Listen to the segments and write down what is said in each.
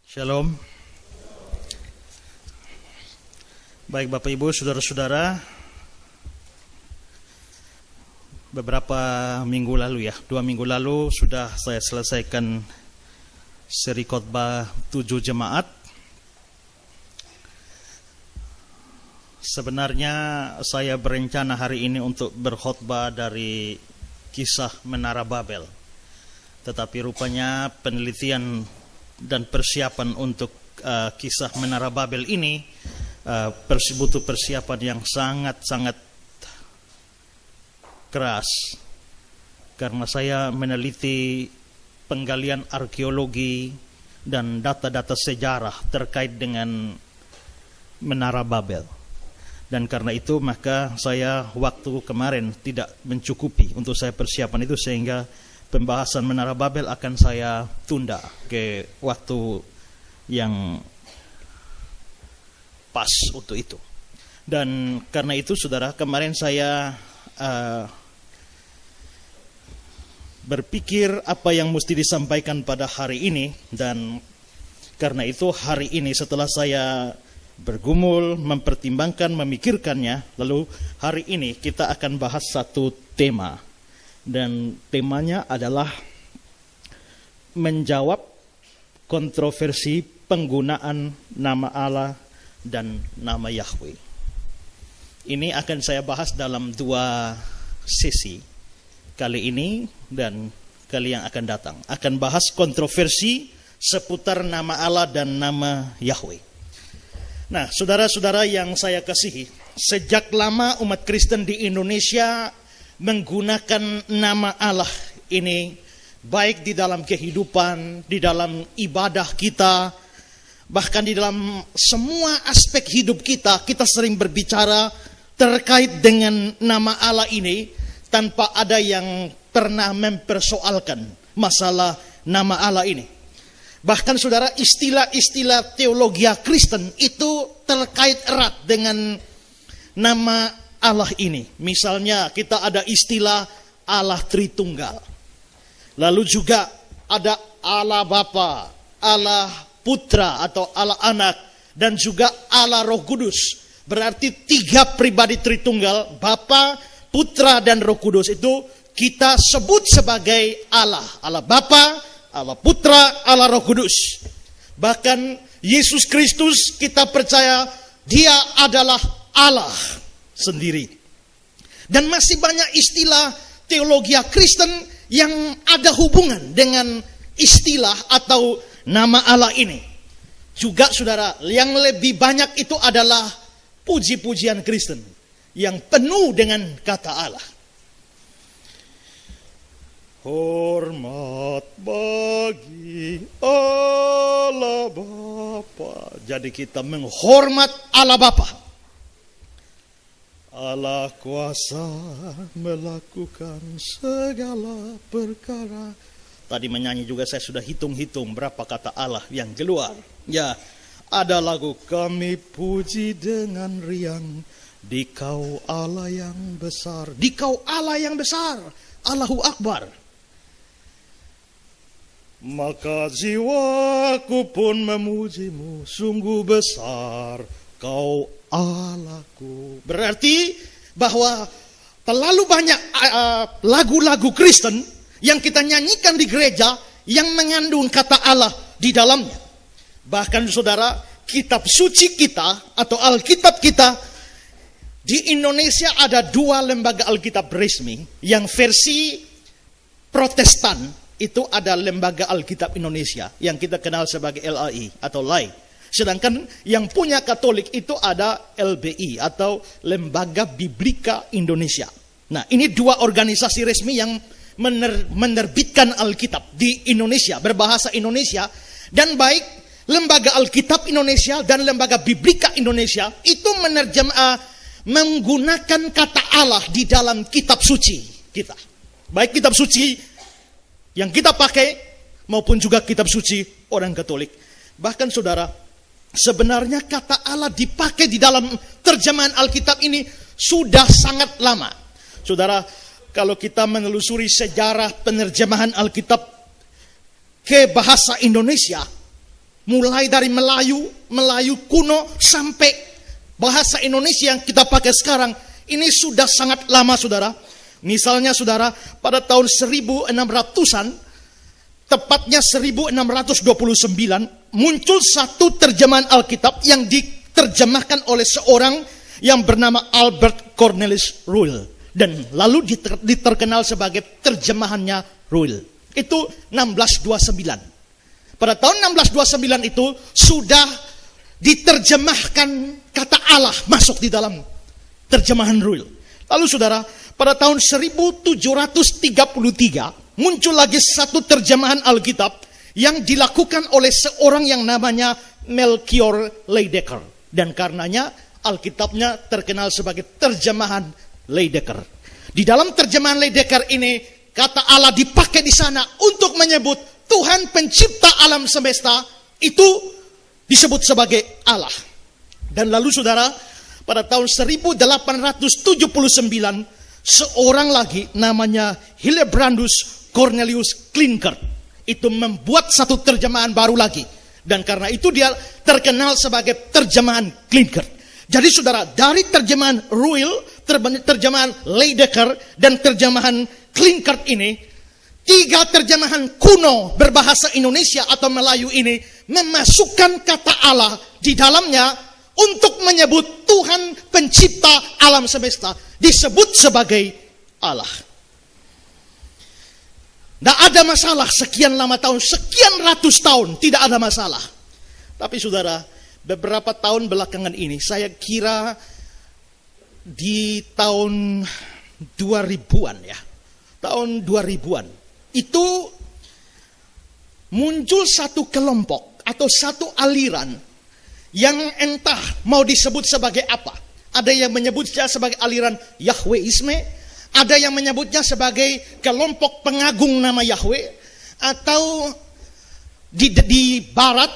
Shalom. Baik Bapak Ibu, saudara-saudara, beberapa minggu lalu 2 minggu lalu sudah saya selesaikan seri khotbah 7 jemaat. Sebenarnya saya berencana hari ini untuk berkhotbah dari kisah Menara Babel. Tetapi rupanya penelitian dan persiapan untuk kisah Menara Babel ini butuh persiapan yang sangat-sangat keras, karena saya meneliti penggalian arkeologi dan data-data sejarah terkait dengan Menara Babel. Dan karena itu maka saya waktu kemarin tidak mencukupi untuk saya persiapan itu, sehingga pembahasan Menara Babel akan saya tunda ke waktu yang pas untuk itu. Dan karena itu saudara, kemarin saya berpikir apa yang mesti disampaikan pada hari ini. Dan karena itu hari ini setelah saya bergumul, mempertimbangkan, memikirkannya, lalu hari ini kita akan bahas satu tema. Dan temanya adalah menjawab kontroversi penggunaan nama Allah dan nama Yahweh. Ini akan saya bahas dalam 2 sesi, kali ini dan kali yang akan datang. Akan bahas kontroversi seputar nama Allah dan nama Yahweh. Nah, saudara-saudara yang saya kasihi, sejak lama umat Kristen di Indonesia menggunakan nama Allah ini, baik di dalam kehidupan, di dalam ibadah kita, bahkan di dalam semua aspek hidup kita, kita sering berbicara terkait dengan nama Allah ini tanpa ada yang pernah mempersoalkan masalah nama Allah ini. Bahkan saudara, istilah-istilah teologi Kristen itu terkait erat dengan nama Allah ini. Misalnya kita ada istilah Allah Tritunggal. Lalu juga ada Allah Bapa, Allah Putra atau Allah Anak, dan juga Allah Roh Kudus. Berarti 3 pribadi Tritunggal, Bapa, Putra, dan Roh Kudus itu kita sebut sebagai Allah. Allah Bapa, Allah Putra, Allah Roh Kudus. Bahkan Yesus Kristus kita percaya Dia adalah Allah sendiri. Dan masih banyak istilah teologi Kristen yang ada hubungan dengan istilah atau nama Allah ini. Juga saudara, yang lebih banyak itu adalah puji-pujian Kristen yang penuh dengan kata Allah. Hormat bagi Allah Bapa. Jadi kita menghormat Allah Bapa. Allah kuasa melakukan segala perkara. Tadi menyanyi juga saya sudah hitung-hitung berapa kata Allah yang keluar. Ya, ada lagu kami puji dengan riang, Dikau Allah yang besar, Dikau Allah yang besar, Allahu Akbar. Maka jiwaku pun memujimu, sungguh besar Kau Allahku. Berarti bahwa terlalu banyak lagu-lagu Kristen yang kita nyanyikan di gereja yang mengandung kata Allah di dalamnya. Bahkan saudara, kitab suci kita atau Alkitab kita di Indonesia ada 2 lembaga Alkitab resmi. Yang versi Protestan itu ada Lembaga Alkitab Indonesia yang kita kenal sebagai LAI atau LAI. Sedangkan yang punya Katolik itu ada LBI atau Lembaga Biblika Indonesia. Nah, ini 2 organisasi resmi yang menerbitkan Alkitab di Indonesia, berbahasa Indonesia. Dan baik Lembaga Alkitab Indonesia dan Lembaga Biblika Indonesia itu menggunakan kata Allah di dalam kitab suci kita. Baik kitab suci yang kita pakai maupun juga kitab suci orang Katolik. Bahkan saudara, sebenarnya kata Allah dipakai di dalam terjemahan Alkitab ini sudah sangat lama. Saudara, kalau kita menelusuri sejarah penerjemahan Alkitab ke bahasa Indonesia, mulai dari Melayu kuno sampai bahasa Indonesia yang kita pakai sekarang, ini sudah sangat lama, saudara. Misalnya, saudara, pada tahun 1600-an, tepatnya 1629, muncul satu terjemahan Alkitab yang diterjemahkan oleh seorang yang bernama Albert Cornelius Ruyle. Dan lalu diterkenal sebagai terjemahannya Ruyle. Itu 1629. Pada tahun 1629 itu sudah diterjemahkan kata Allah masuk di dalam terjemahan Ruyle. Lalu saudara, pada tahun 1733 muncul lagi satu terjemahan Alkitab yang dilakukan oleh seorang yang namanya Melchior Leidecker. Dan karenanya Alkitabnya terkenal sebagai terjemahan Leidecker. Di dalam terjemahan Leidecker ini, kata Allah dipakai di sana untuk menyebut Tuhan pencipta alam semesta itu disebut sebagai Allah. Dan lalu saudara, pada tahun 1879, seorang lagi namanya Hillebrandus Cornelius Klinkert itu membuat satu terjemahan baru lagi. Dan karena itu dia terkenal sebagai terjemahan Klinkert. Jadi saudara, dari terjemahan Ruyle, terjemahan Leidecker, dan terjemahan Klinkert ini, 3 terjemahan kuno berbahasa Indonesia atau Melayu ini memasukkan kata Allah di dalamnya untuk menyebut Tuhan pencipta alam semesta, disebut sebagai Allah. Tidak ada masalah sekian lama tahun, sekian ratus tahun, tidak ada masalah. Tapi saudara, beberapa tahun belakangan ini, saya kira di tahun 2000-an ya, tahun 2000-an, itu muncul satu kelompok atau satu aliran yang entah mau disebut sebagai apa. Ada yang menyebutnya sebagai aliran Yahweisme, ada yang menyebutnya sebagai kelompok pengagung nama Yahweh, atau di barat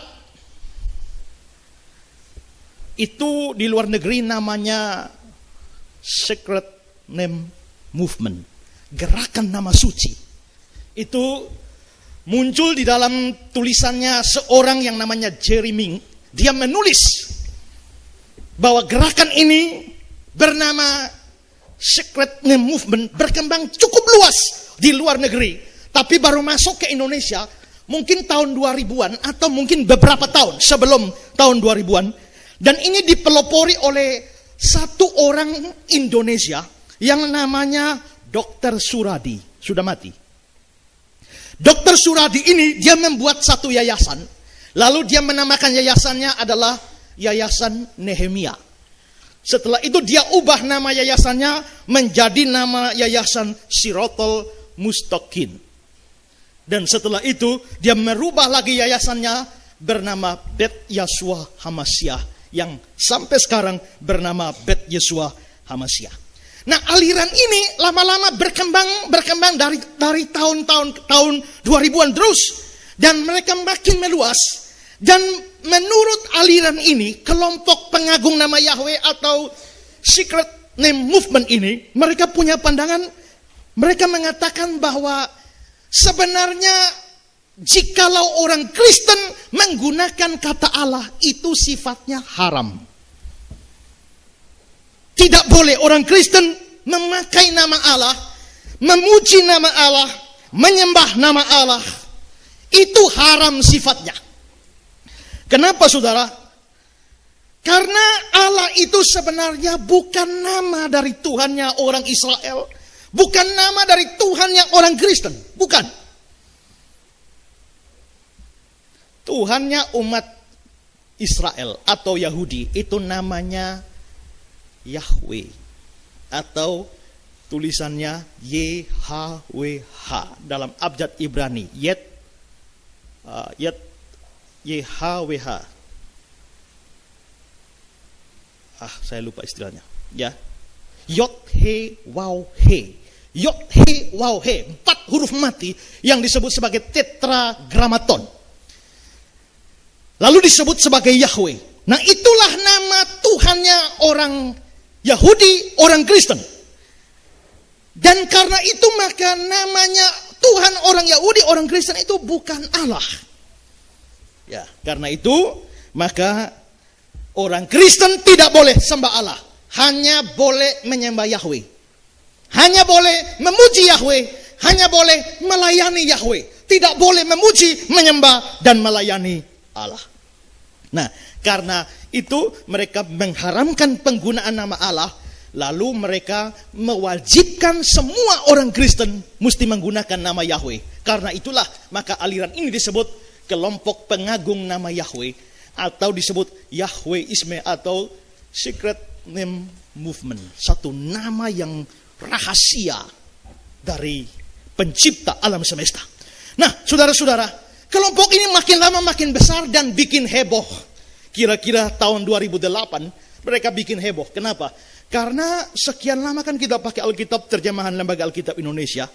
itu di luar negeri namanya Secret Name Movement, gerakan nama suci. Itu muncul di dalam tulisannya seorang yang namanya Jerry Ming. Dia menulis bahwa gerakan ini bernama Secret Name Movement berkembang cukup luas di luar negeri, tapi baru masuk ke Indonesia mungkin tahun 2000-an atau mungkin beberapa tahun sebelum tahun 2000-an. Dan ini dipelopori oleh satu orang Indonesia yang namanya Dr. Suradi, sudah mati. Dr. Suradi ini dia membuat satu yayasan, lalu dia menamakan yayasannya adalah Yayasan Nehemia. Setelah itu dia ubah nama yayasannya menjadi nama Yayasan Sirotol Mustaqim. Dan setelah itu dia merubah lagi yayasannya bernama Bet Yeshua Hamashiach, yang sampai sekarang bernama Bet Yeshua Hamashiach. Nah, aliran ini lama-lama berkembang dari tahun 2000-an terus, dan mereka makin meluas. Dan menurut aliran ini, kelompok pengagung nama Yahweh atau Secret Name Movement ini, mereka punya pandangan, mereka mengatakan bahwa sebenarnya jikalau orang Kristen menggunakan kata Allah itu sifatnya haram. Tidak boleh orang Kristen memakai nama Allah, memuji nama Allah, menyembah nama Allah. Itu haram sifatnya. Kenapa saudara? Karena Allah itu sebenarnya bukan nama dari Tuhannya orang Israel, bukan nama dari Tuhannya orang Kristen, bukan. Tuhannya umat Israel atau Yahudi itu namanya Yahweh, atau tulisannya YHWH dalam abjad Ibrani, YHWH. Saya lupa istilahnya. Ya, Yod-He Waw-He. Yod-He Waw-He, 4 huruf mati yang disebut sebagai tetragrammaton. Lalu disebut sebagai Yahweh. Nah, itulah nama Tuhannya orang Yahudi, orang Kristen. Dan karena itu maka namanya Tuhan orang Yahudi, orang Kristen itu bukan Allah. Ya, karena itu maka orang Kristen tidak boleh sembah Allah, hanya boleh menyembah Yahweh. Hanya boleh memuji Yahweh, hanya boleh melayani Yahweh. Tidak boleh memuji, menyembah dan melayani Allah. Nah, karena itu mereka mengharamkan penggunaan nama Allah, lalu mereka mewajibkan semua orang Kristen mesti menggunakan nama Yahweh. Karena itulah maka aliran ini disebut kelompok pengagung nama Yahweh, atau disebut Yahweisme atau Secret Name Movement. Satu nama yang rahasia dari pencipta alam semesta. Nah, saudara-saudara, kelompok ini makin lama makin besar dan bikin heboh. Kira-kira tahun 2008 mereka bikin heboh. Kenapa? Karena sekian lama kan kita pakai Alkitab terjemahan Lembaga Alkitab Indonesia.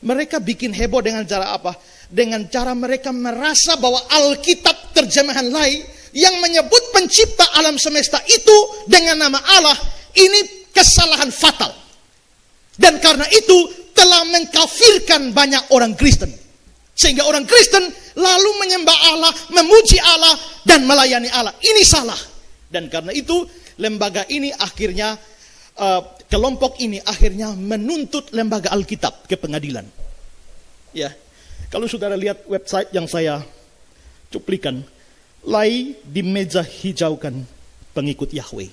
Mereka bikin heboh dengan cara apa? Dengan cara mereka merasa bahwa Alkitab terjemahan lain yang menyebut pencipta alam semesta itu dengan nama Allah, ini kesalahan fatal. Dan karena itu telah mengkafirkan banyak orang Kristen. Sehingga orang Kristen lalu menyembah Allah, memuji Allah, dan melayani Allah. Ini salah. Dan karena itu lembaga ini akhirnya, kelompok ini akhirnya menuntut Lembaga Alkitab ke pengadilan. Ya, kalau saudara lihat website yang saya cuplikan, lay di meja hijaukan pengikut Yahweh.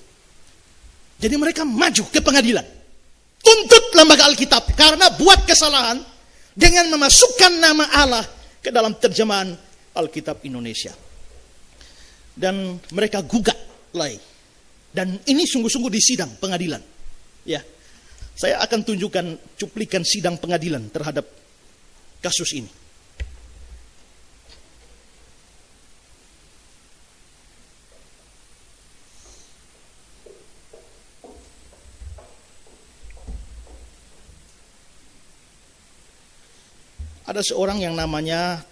Jadi mereka maju ke pengadilan, tuntut Lembaga Alkitab karena buat kesalahan dengan memasukkan nama Allah ke dalam terjemahan Alkitab Indonesia. Dan mereka gugat lay. Dan ini sungguh-sungguh di sidang pengadilan. Ya, saya akan tunjukkan cuplikan sidang pengadilan terhadap kasus ini. Ada seorang yang namanya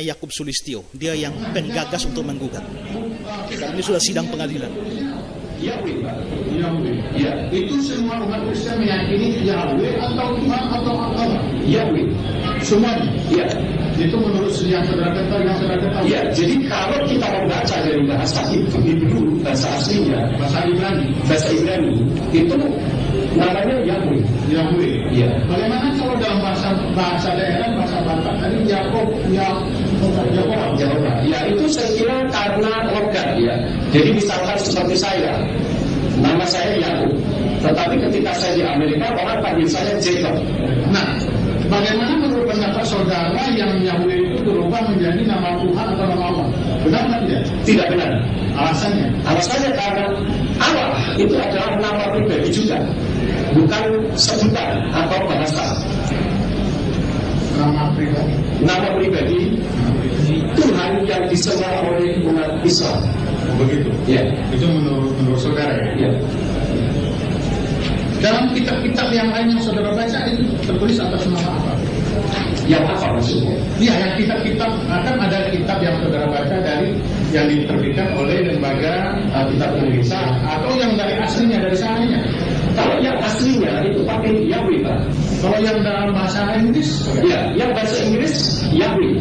Yakub Sulistyo. Dia yang penggagas untuk menggugat. Dan ini sudah sidang pengadilan. Yahweh, Pak. Yahweh. Ya, itu semua umat Kristen meyakini Yahweh atau Tuhan atau Allah. Yahweh. Semuanya. Ya. Itu menurut yang saudara ketahui. Ya, jadi kalau kita membaca dari bahasa Hebrew, bahasa aslinya, bahasa Ibrani, itu namanya Yahweh. Yahweh. Ya. Bagaimana kalau dalam bahasa daerah, bahasa Batak tadi Yakob, Yakob. Ya, itu saya kira karena logat ya. Jadi misalkan seperti saya, nama saya Yakub, tetapi ketika saya di Amerika orang panggil saya Jacob. Nah, bagaimana menurut pendapat saudara yang Yahweh itu berubah menjadi nama Tuhan atau nama Allah? Benar tidak? Tidak benar. Alasannya? Alasannya karena Allah itu adalah nama pribadi juga, bukan sebutan atau bahasa. Nama pribadi. Nama pribadi Tuhan yang disembah oleh umat Islam. Begitu. Ya. Itu menurut saudara ya. Ya. Dalam kitab-kitab yang lain yang saudara baca itu tertulis atas nama apa? Yang apa maksudnya? Iya, yang kitab-kitab, akan ada kitab yang saudara baca dari yang diterbitkan oleh Lembaga Kitab Indonesia atau yang dari aslinya, dari sananya. Kalau yang aslinya itu pakai Yahweh, Pak. Kalau yang dalam bahasa Inggris, ya, yang bahasa Inggris Yahweh.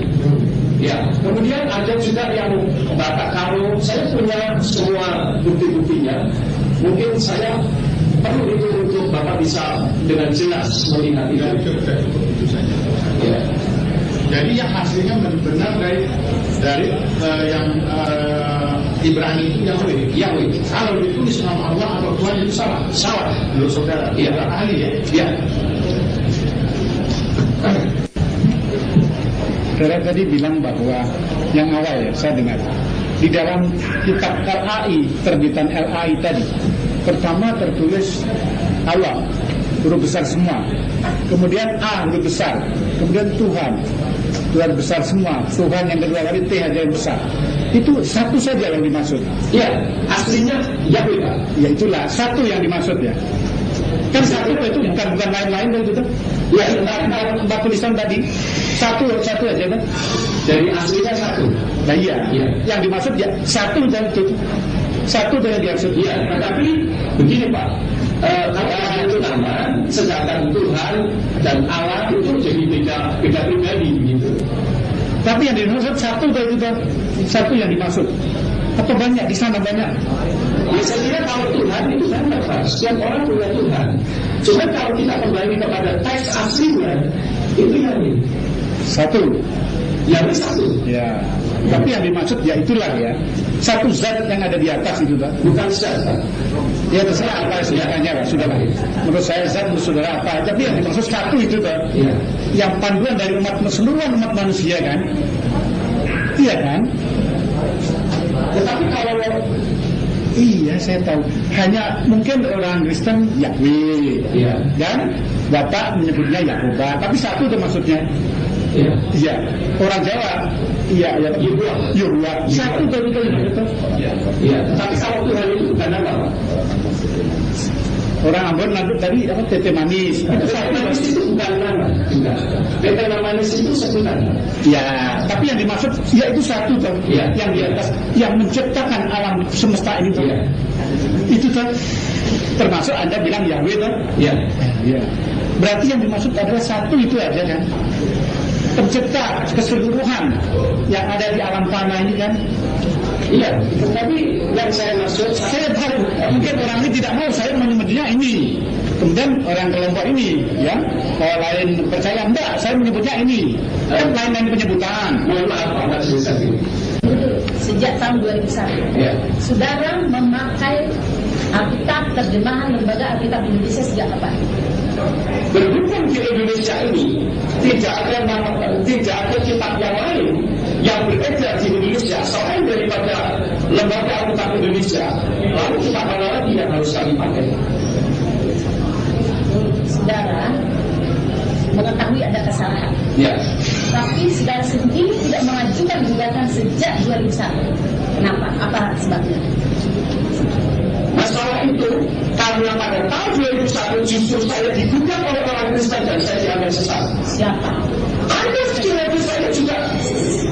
Ya, kemudian ada juga yang Bapak, kalau saya punya semua bukti-buktinya, mungkin saya perlu itu untuk Bapak bisa dengan jelas melihat itu. Itu saja. Ya. Jadi yang hasilnya benar dari yang Ibrani itu Yahweh. Kalau ditulis nama Allah atau Tuhan itu salah. Salah. Menurut saudara. Iya. Ahli ya. Iya. Saudara tadi bilang bahwa yang awal ya, saya dengar di dalam kitab LAI, terbitan LAI tadi, pertama tertulis Allah, huruf besar semua, kemudian A huruf besar, kemudian Tuhan besar semua, Tuhan yang kedua kali T aja yang besar. Itu satu saja yang dimaksud. Ya, aslinya Yahweh, Pak. Ya itulah satu yang dimaksud ya. Kan satu itu bukan lain-lain itu tuh. Ya, empat tulisan tadi satu aja kan? Dari aslinya satu. Nah iya. Yang dimaksud ya satu dan itu. Satu yang dimaksud. Iya, tetapi begini Pak. Allah itu nama, sedangkan Tuhan dan Allah itu jadi beda pribadi begitu. Tapi yang dimaksud satu itu satu yang dimaksud. Atau banyak di sana banyak? Ya, saya kira kalau Tuhan itu banyak, Pak. Setiap orang punya Tuhan. Cuma kalau kita kembali kepada teks aslinya, itu yang ini. Satu. Yang satu. Ya. Tapi yang dimaksud ya itulah ya. Satu zat yang ada di atas itu, Pak. Bukan zat, Pak. Ya terserah apa istilahnya, Pak. Sudahlah. Menurut saya zat, menurut saudara apa. Tapi yang dimaksud satu itu, Pak. Ya. Yang panduan dari seluruh umat manusia kan. Iya kan? Tetapi kalau iya saya tahu. Hanya mungkin orang Kristen Yahweh, Iya. dan Bapak menyebutnya Yakoba. Tapi satu itu maksudnya. Iya. Iya. Orang Jawa, iya, ya. Yahweh. Satu itu. Iya. Tetapi kalau Tuhan itu bukan nama, Pak. Orang Ambon nanti tadi apa tete manis. Itu satu. Manis itu bukan nama. Bukan. Tete manis itu sebutan. Ya, tapi yang dimaksud ya itu satu tuh. Iya. Yang di atas, yang menciptakan alam semesta ini tuh. Iya. Itu tuh. Termasuk Anda bilang Yahweh tuh. Iya. Iya. Berarti yang dimaksud adalah satu itu aja kan. Pencipta keseluruhan yang ada di alam tanah ini kan. Iya. Tapi yang saya maksud, Saya tahu mungkin orang ini tidak mau saya menyebutnya ini. Kemudian orang kelompok ini, ya, kalau lain percaya enggak, saya menyebutnya ini. Kan lain-lain penyebutan. mohon maaf, Pak, nggak bisa sih. Sejak tahun 2001, Iya. saudara memakai Alkitab terjemahan Lembaga Alkitab Indonesia sejak kapan? Berhubung di Indonesia ini tidak ada kitab yang lain yang beredar di Indonesia selain daripada Lembaga Alkitab Indonesia, lalu kitab mana lagi yang harus kami pakai? Saudara mengetahui ada kesalahan, Ya. tapi saudara sendiri tidak mengajukan gugatan sejak 2001. Kenapa? Apa sebabnya? Masalah itu karena pada tahun 2001 justru saya digugat oleh orang Kristen dan saya dianggap sesat. Siapa? Anda sekiranya saya juga.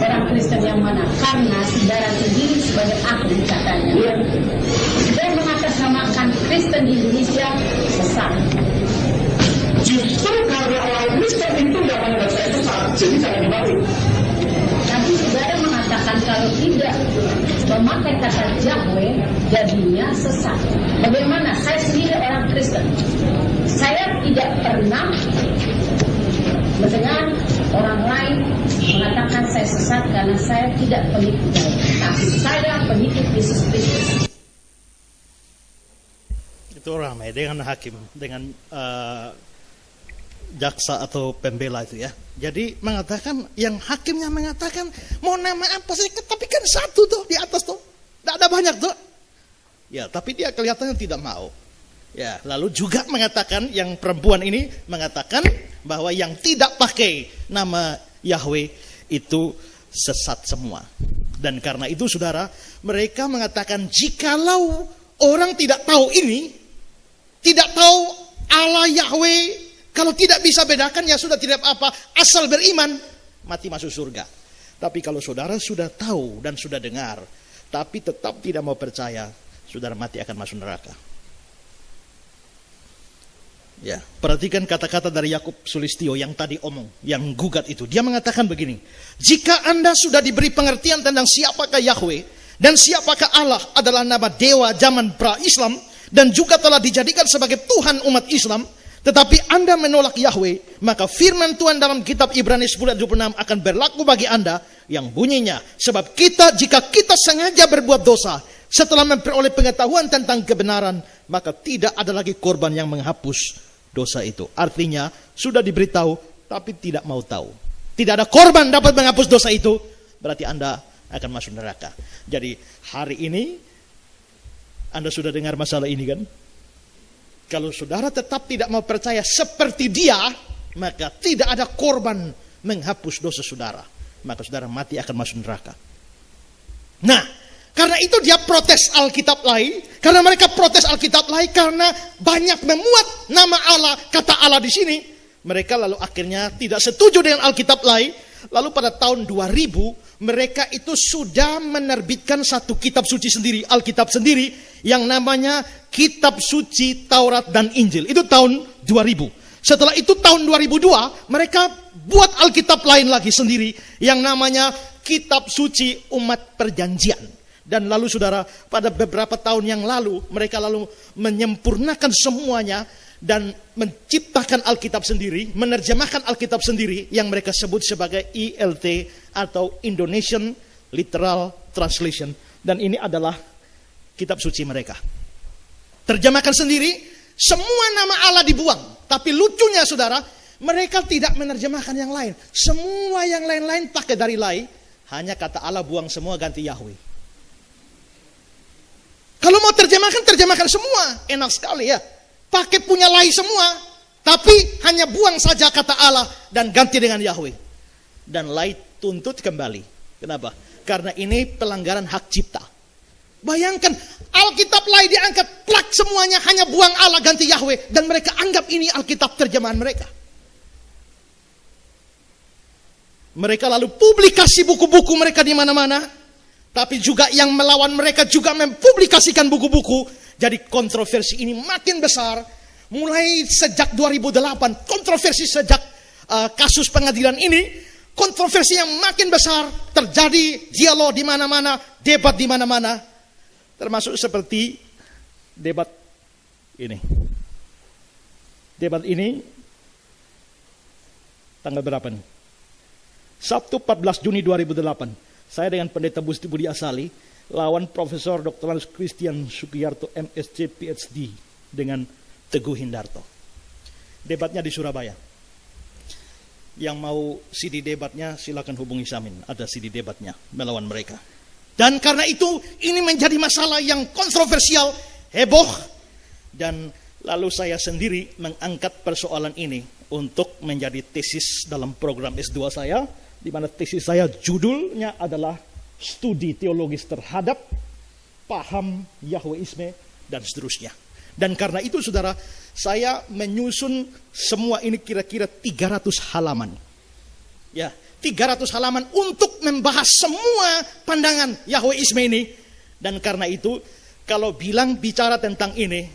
Orang Kristen yang mana? Karena saudara sendiri sebagai ahli katanya. Ya. Saudara mengatasnamakan Kristen di Indonesia sesat. Justru karena orang Kristen itu yang menganggap saya sesat, jadi jangan dibalik. Nanti saudara mengatakan kalau tidak memakai kata Yahweh jadinya sesat. Bagaimana? Saya sendiri orang Kristen. Saya tidak pernah mendengar orang lain mengatakan saya sesat karena saya tidak pengikut Yahweh. Tapi saya pengikut Yesus Kristus. Itu ramai dengan hakim, dengan jaksa atau pembela itu ya. Jadi mengatakan, yang hakimnya mengatakan mau nama apa sih, tapi kan satu tuh di atas tuh, tidak ada banyak tuh. Ya, tapi dia kelihatannya tidak mau. Ya, lalu juga mengatakan, yang perempuan ini mengatakan bahwa yang tidak pakai nama Yahweh itu sesat semua. Dan karena itu saudara, mereka mengatakan jikalau orang tidak tahu ini, tidak tahu Allah Yahweh, kalau tidak bisa bedakan ya sudah, tidak apa-apa, asal beriman, mati masuk surga. Tapi kalau saudara sudah tahu dan sudah dengar, tapi tetap tidak mau percaya, saudara mati akan masuk neraka. Ya, perhatikan kata-kata dari Yakub Sulistyo yang tadi omong, yang gugat itu. Dia mengatakan begini, jika Anda sudah diberi pengertian tentang siapakah Yahweh dan siapakah Allah adalah nama dewa zaman pra-Islam dan juga telah dijadikan sebagai Tuhan umat Islam, tetapi Anda menolak Yahweh, maka firman Tuhan dalam kitab Ibrani 10:26 akan berlaku bagi Anda yang bunyinya, sebab jika kita sengaja berbuat dosa setelah memperoleh pengetahuan tentang kebenaran, maka tidak ada lagi korban yang menghapus dosa itu. Artinya sudah diberitahu tapi tidak mau tahu. Tidak ada korban dapat menghapus dosa itu, berarti Anda akan masuk neraka. Jadi hari ini Anda sudah dengar masalah ini kan? Kalau saudara tetap tidak mau percaya seperti dia, maka tidak ada korban menghapus dosa saudara. Maka saudara mati akan masuk neraka. Nah, karena itu dia protes Alkitab lain. Karena mereka protes Alkitab lain karena banyak memuat nama Allah, kata Allah di sini. Mereka lalu akhirnya tidak setuju dengan Alkitab lain. Lalu pada tahun 2000 mereka itu sudah menerbitkan satu kitab suci sendiri, Alkitab sendiri, yang namanya Kitab Suci Taurat dan Injil. Itu tahun 2000. Setelah itu tahun 2002 mereka buat Alkitab lain lagi sendiri yang namanya Kitab Suci Umat Perjanjian. Dan lalu saudara, pada beberapa tahun yang lalu mereka lalu menyempurnakan semuanya dan menciptakan Alkitab sendiri, menerjemahkan Alkitab sendiri yang mereka sebut sebagai ILT atau Indonesian Literal Translation. Dan ini adalah kitab suci mereka. Terjemahkan sendiri, semua nama Allah dibuang. Tapi lucunya saudara, mereka tidak menerjemahkan yang lain. Semua yang lain-lain pakai dari lai, hanya kata Allah buang semua, ganti Yahweh. Kalau mau terjemahkan semua. Enak sekali ya. Pakai punya lai semua, tapi hanya buang saja kata Allah dan ganti dengan Yahweh. Dan lai tuntut kembali. Kenapa? Karena ini pelanggaran hak cipta. Bayangkan, Alkitab lai diangkat, plak semuanya, hanya buang Allah ganti Yahweh. Dan mereka anggap ini Alkitab terjemahan mereka. Mereka lalu publikasi buku-buku mereka di mana-mana. Tapi juga yang melawan mereka juga mempublikasikan buku-buku. Jadi kontroversi ini makin besar. Mulai sejak 2008, kontroversi sejak kasus pengadilan ini, kontroversi yang makin besar. Terjadi dialog di mana-mana, debat di mana-mana. Termasuk seperti debat ini. Debat ini tanggal berapa nih? Sabtu 14 Juni 2008. Saya dengan Pendeta Busti Budi Asali lawan Profesor Dr. Christian Sukiyarto MSc PhD dengan Teguh Hindarto. Debatnya di Surabaya. Yang mau CD debatnya silakan hubungi Samin. Ada CD debatnya melawan mereka. Dan karena itu ini menjadi masalah yang kontroversial, heboh. Dan lalu saya sendiri mengangkat persoalan ini untuk menjadi tesis dalam program S2 saya. Di mana tesis saya judulnya adalah studi teologis terhadap paham Yahweisme dan seterusnya. Dan karena itu saudara, saya menyusun semua ini kira-kira 300 halaman. Ya, 300 halaman untuk membahas semua pandangan Yahweisme ini. Dan karena itu, kalau bicara tentang ini,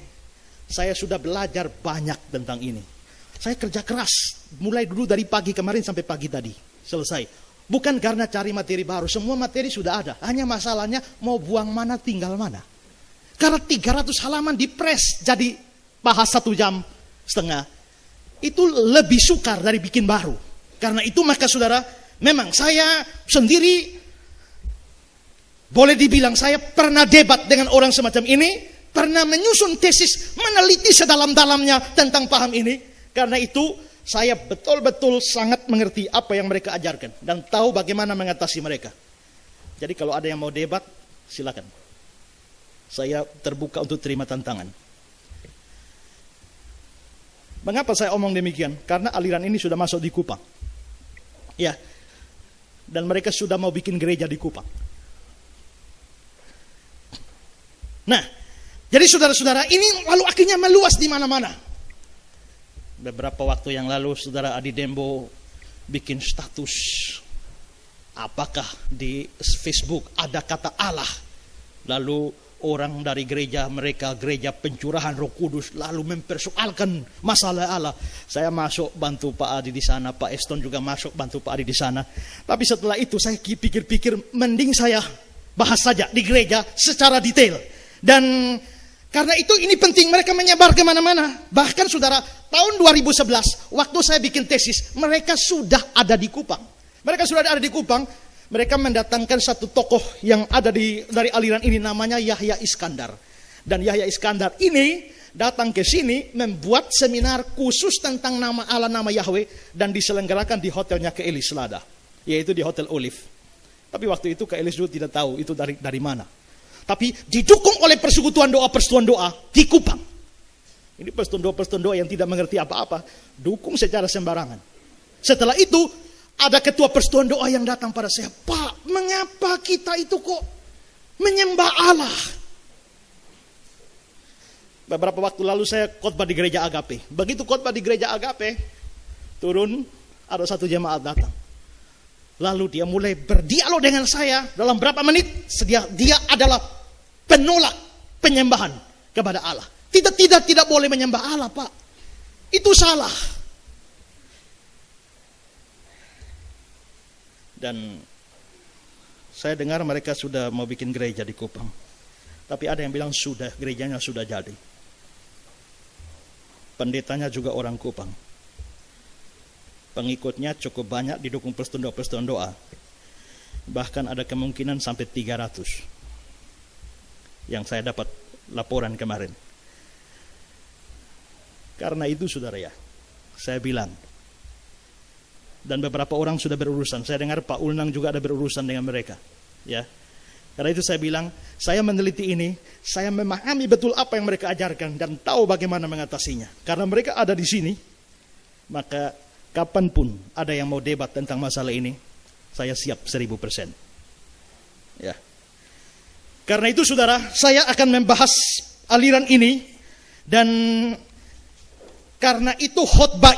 saya sudah belajar banyak tentang ini. Saya kerja keras, mulai dulu dari pagi kemarin sampai pagi tadi. Selesai. Bukan karena cari materi baru. Semua materi sudah ada. Hanya masalahnya mau buang mana, tinggal mana. Karena 300 halaman dipres jadi bahas 1,5 jam. Itu lebih sukar dari bikin baru. Karena itu maka saudara, memang saya sendiri boleh dibilang saya pernah debat dengan orang semacam ini. Pernah menyusun tesis, meneliti sedalam-dalamnya tentang paham ini. Karena itu saya betul-betul sangat mengerti apa yang mereka ajarkan dan tahu bagaimana mengatasi mereka. Jadi kalau ada yang mau debat, silakan. Saya terbuka untuk terima tantangan. Mengapa saya omong demikian? Karena aliran ini sudah masuk di Kupang. Ya. Dan mereka sudah mau bikin gereja di Kupang. Nah, jadi saudara-saudara, ini lalu akhirnya meluas di mana-mana. Beberapa waktu yang lalu saudara Adi Dembo bikin status, apakah di Facebook ada kata Allah. Lalu orang dari gereja mereka, gereja pencurahan Roh Kudus, lalu mempersoalkan masalah Allah. Saya masuk bantu Pak Adi di sana, Pak Eston juga masuk bantu Pak Adi di sana. Tapi setelah itu saya pikir-pikir mending saya bahas saja di gereja secara detail. Dan karena itu ini penting, mereka menyebar kemana-mana. Bahkan saudara, tahun 2011 waktu saya bikin tesis, mereka sudah ada di Kupang. Mereka sudah ada di Kupang. Mereka mendatangkan satu tokoh yang ada dari aliran ini, namanya Yahya Iskandar. Dan Yahya Iskandar ini datang ke sini membuat seminar khusus tentang nama Allah, nama Yahweh, dan diselenggarakan di hotelnya Keelis Selada, yaitu di Hotel Olive. Tapi waktu itu Keelis juga tidak tahu itu dari mana. Tapi didukung oleh persekutuan doa di Kupang. Ini persekutuan doa yang tidak mengerti apa-apa, dukung secara sembarangan. Setelah itu ada ketua persekutuan doa yang datang pada saya, Pak, mengapa kita itu kok menyembah Allah? Beberapa waktu lalu saya khotbah di gereja Agape. Begitu khotbah di gereja Agape, turun ada satu jemaat datang. Lalu dia mulai berdialog dengan saya dalam berapa menit. Dia adalah penolak penyembahan kepada Allah. Tidak boleh menyembah Allah, Pak. Itu salah. Dan saya dengar mereka sudah mau bikin gereja di Kupang. Tapi ada yang bilang sudah, gerejanya sudah jadi. Pendetanya juga orang Kupang. Pengikutnya cukup banyak, didukung persatuan doa. Bahkan ada kemungkinan sampai 300. Yang saya dapat laporan kemarin. Karena itu saudara ya, saya bilang, dan beberapa orang sudah berurusan. Saya dengar Pak Ulnang juga ada berurusan dengan mereka. Ya, karena itu saya bilang, saya meneliti ini, saya memahami betul apa yang mereka ajarkan dan tahu bagaimana mengatasinya. Karena mereka ada di sini, maka kapanpun ada yang mau debat tentang masalah ini, saya siap 1000%. Ya. Karena itu saudara, saya akan membahas aliran ini, dan karena itu khotbah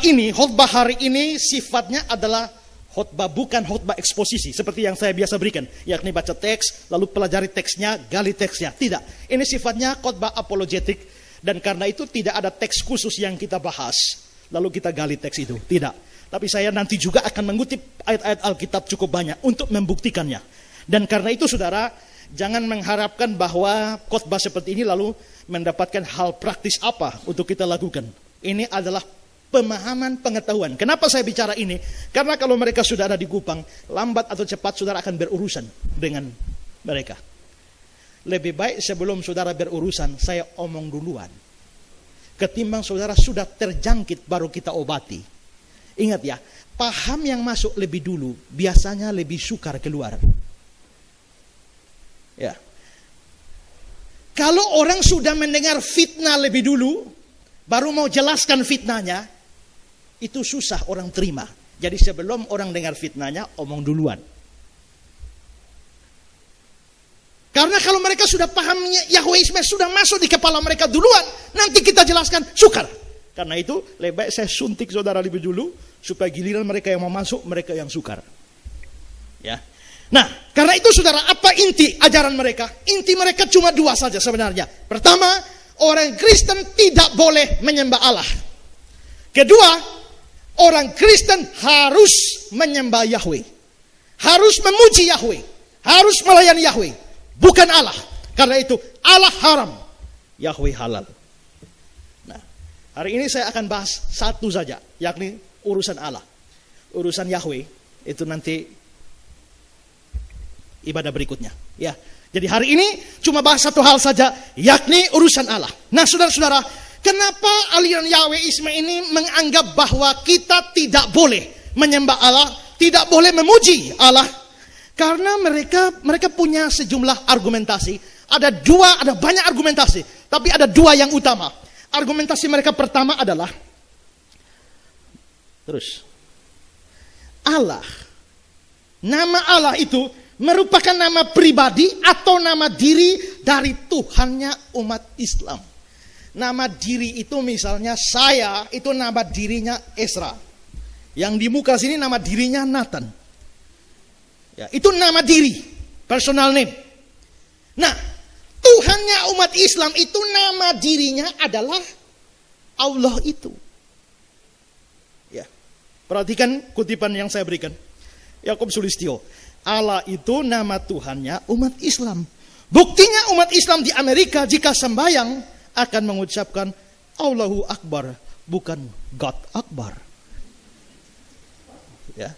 hari ini sifatnya adalah khotbah, bukan khotbah eksposisi seperti yang saya biasa berikan, yakni baca teks lalu pelajari teksnya, gali teksnya. Tidak, ini sifatnya khotbah apologetik, dan karena itu tidak ada teks khusus yang kita bahas lalu kita gali teks itu, tidak. Tapi saya nanti juga akan mengutip ayat-ayat Alkitab cukup banyak untuk membuktikannya. Dan karena itu saudara, jangan mengharapkan bahwa khotbah seperti ini lalu mendapatkan hal praktis apa untuk kita lakukan. Ini adalah pemahaman pengetahuan. Kenapa saya bicara ini? Karena kalau mereka sudah ada di Kupang, lambat atau cepat saudara akan berurusan dengan mereka. Lebih baik sebelum saudara berurusan, saya omong duluan. Ketimbang saudara sudah terjangkit baru kita obati. Ingat ya, paham yang masuk lebih dulu biasanya lebih sukar keluar. Ya. Kalau orang sudah mendengar fitnah lebih dulu, baru mau jelaskan fitnahnya, itu susah orang terima. Jadi sebelum orang dengar fitnahnya, omong duluan. Karena kalau mereka sudah pahamnya Yahweisme sudah masuk di kepala mereka duluan, nanti kita jelaskan sukar. Karena itu lebih baik saya suntik saudara lebih dulu, supaya giliran mereka yang mau masuk, mereka yang sukar. Ya. Nah, karena itu saudara, apa inti ajaran mereka? Inti mereka cuma 2 saja sebenarnya. Pertama, orang Kristen tidak boleh menyembah Allah. Kedua, orang Kristen harus menyembah Yahweh. Harus memuji Yahweh. Harus melayani Yahweh. Bukan Allah. Karena itu Allah haram, Yahweh halal. Nah, hari ini saya akan bahas satu saja, yakni urusan Allah. Urusan Yahweh itu nanti ibadah berikutnya. Ya. Jadi hari ini cuma bahas satu hal saja, yakni urusan Allah. Nah saudara-saudara, kenapa aliran Yahweisme ini menganggap bahwa kita tidak boleh menyembah Allah, tidak boleh memuji Allah? Karena mereka punya sejumlah argumentasi. Ada banyak argumentasi, tapi ada 2 yang utama. Argumentasi mereka pertama adalah, Allah, nama Allah itu merupakan nama pribadi atau nama diri dari Tuhannya umat Islam. Nama diri itu misalnya saya, itu nama dirinya Esra. Yang di muka sini nama dirinya Nathan. Ya, itu nama diri, personal name. Nah, Tuhannya umat Islam itu nama dirinya adalah Allah itu. Ya, perhatikan kutipan yang saya berikan. Yakub Sulistyo. Allah itu nama Tuhannya umat Islam. Buktinya umat Islam di Amerika jika sembahyang akan mengucapkan Allahu Akbar, bukan God Akbar. Ya.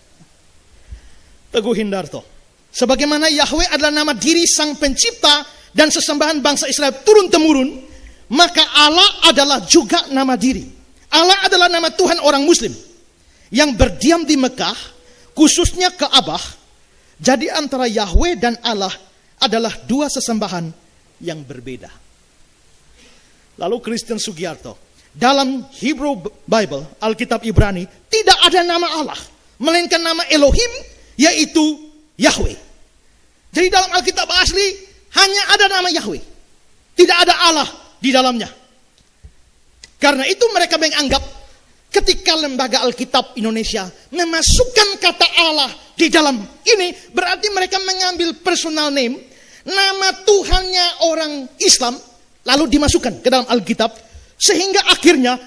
Teguh Hindarto. Sebagaimana Yahweh adalah nama diri sang pencipta dan sesembahan bangsa Israel turun-temurun, maka Allah adalah juga nama diri. Allah adalah nama Tuhan orang Muslim yang berdiam di Mekah, khususnya Ka'bah. Jadi antara Yahweh dan Allah adalah 2 sesembahan yang berbeda. Lalu Kristen Sugiarto, dalam Hebrew Bible, Alkitab Ibrani, tidak ada nama Allah, melainkan nama Elohim, yaitu Yahweh. Jadi dalam Alkitab asli hanya ada nama Yahweh, tidak ada Allah di dalamnya. Karena itu mereka menganggap ketika lembaga Alkitab Indonesia memasukkan kata Allah di dalam ini, berarti mereka mengambil personal name, nama Tuhannya orang Islam, lalu dimasukkan ke dalam Alkitab. Sehingga akhirnya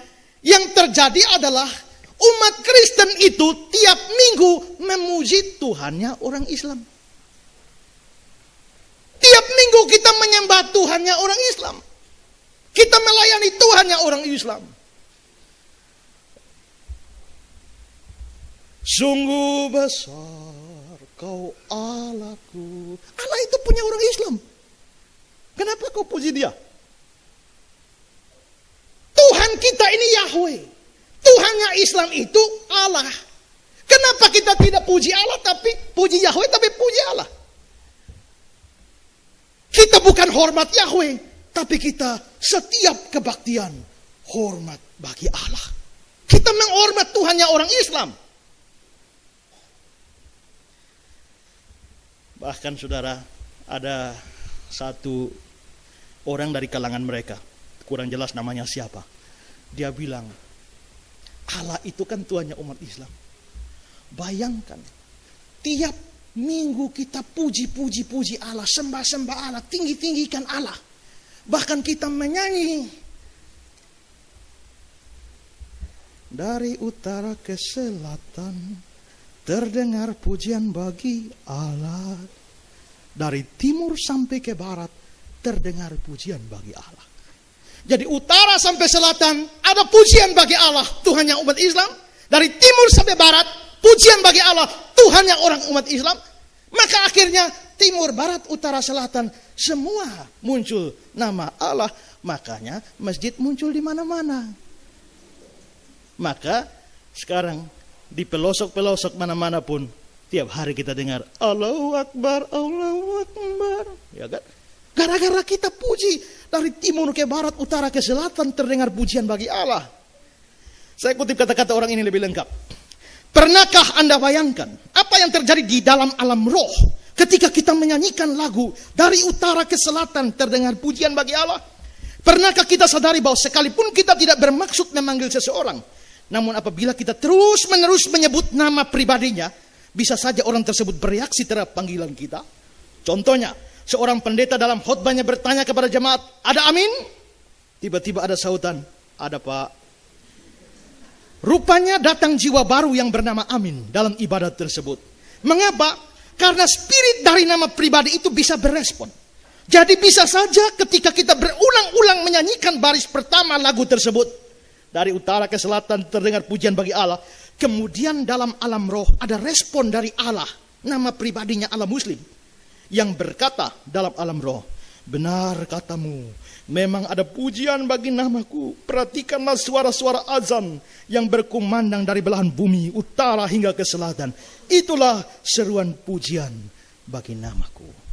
yang terjadi adalah Umat Kristen itu tiap minggu memuji Tuhannya orang Islam. Tiap minggu kita menyembah Tuhannya orang Islam. Kita melayani Tuhannya orang Islam. Sungguh besar kau Allahku. Allah itu punya orang Islam. Kenapa kau puji dia? Tuhan kita ini Yahweh. Tuhannya Islam itu Allah. Kenapa kita tidak puji Allah tapi puji Yahweh tapi puji Allah? Kita bukan hormat Yahweh, tapi kita setiap kebaktian hormat bagi Allah. Kita menghormat Tuhannya orang Islam. Bahkan saudara, ada satu orang dari kalangan mereka, kurang jelas namanya siapa. Dia bilang, Allah itu kan Tuhannya umat Islam. Bayangkan, tiap minggu kita puji Allah, sembah Allah, tinggikan Allah. Bahkan kita menyanyi, dari utara ke selatan terdengar pujian bagi Allah. Dari timur sampai ke barat terdengar pujian bagi Allah. Jadi utara sampai selatan ada pujian bagi Allah, Tuhannya umat Islam. Dari timur sampai barat pujian bagi Allah, Tuhannya orang umat Islam. Maka akhirnya timur, barat, utara, selatan semua muncul nama Allah. Makanya masjid muncul di mana-mana. Maka sekarang di pelosok-pelosok mana-mana pun tiap hari kita dengar Allahu Akbar, Allahu Akbar. Ya kan? Gara-gara kita puji dari timur ke barat, utara ke selatan terdengar pujian bagi Allah. Saya kutip kata-kata orang ini lebih lengkap. Pernahkah Anda bayangkan apa yang terjadi di dalam alam roh ketika kita menyanyikan lagu dari utara ke selatan terdengar pujian bagi Allah? Pernahkah kita sadari bahwa sekalipun kita tidak bermaksud memanggil seseorang, namun apabila kita terus-menerus menyebut nama pribadinya, bisa saja orang tersebut bereaksi terhadap panggilan kita? Contohnya, seorang pendeta dalam khotbahnya bertanya kepada jemaat, "Ada amin?" Tiba-tiba ada sautan, "Ada Pak." Rupanya datang jiwa baru yang bernama Amin dalam ibadat tersebut. Mengapa? Karena spirit dari nama pribadi itu bisa berespon. Jadi bisa saja ketika kita berulang-ulang menyanyikan baris pertama lagu tersebut, dari utara ke selatan terdengar pujian bagi Allah, kemudian dalam alam roh ada respon dari Allah, nama pribadinya Allah Muslim, yang berkata dalam alam roh, "Benar katamu, memang ada pujian bagi namaku. Perhatikanlah suara-suara azan yang berkumandang dari belahan bumi, utara hingga ke selatan. Itulah seruan pujian bagi namaku."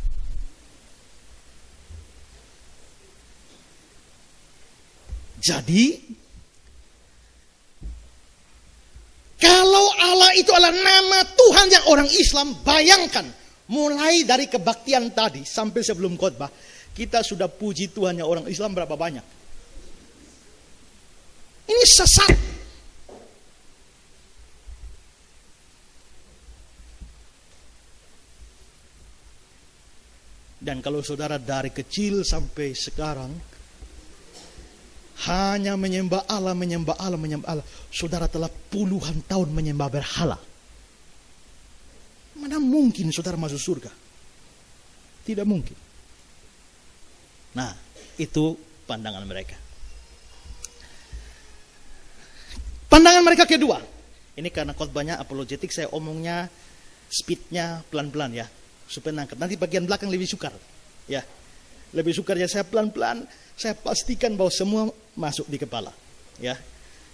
Jadi, kalau Allah itu adalah nama Tuhan yang orang Islam, bayangkan, mulai dari kebaktian tadi sampai sebelum khotbah, kita sudah puji Tuhannya orang Islam berapa banyak? Ini sesat. Dan kalau saudara dari kecil sampai sekarang hanya menyembah Allah, saudara telah puluhan tahun menyembah berhala. Mana mungkin saudara masuk surga? Tidak mungkin. Nah, itu pandangan mereka. Pandangan mereka kedua. Ini karena khotbahnya apologetik, saya omongnya speednya pelan-pelan ya, supaya nangkep. Nanti bagian belakang lebih sukar, ya. Lebih sukar ya, saya pelan-pelan, saya pastikan bahwa semua masuk di kepala, ya.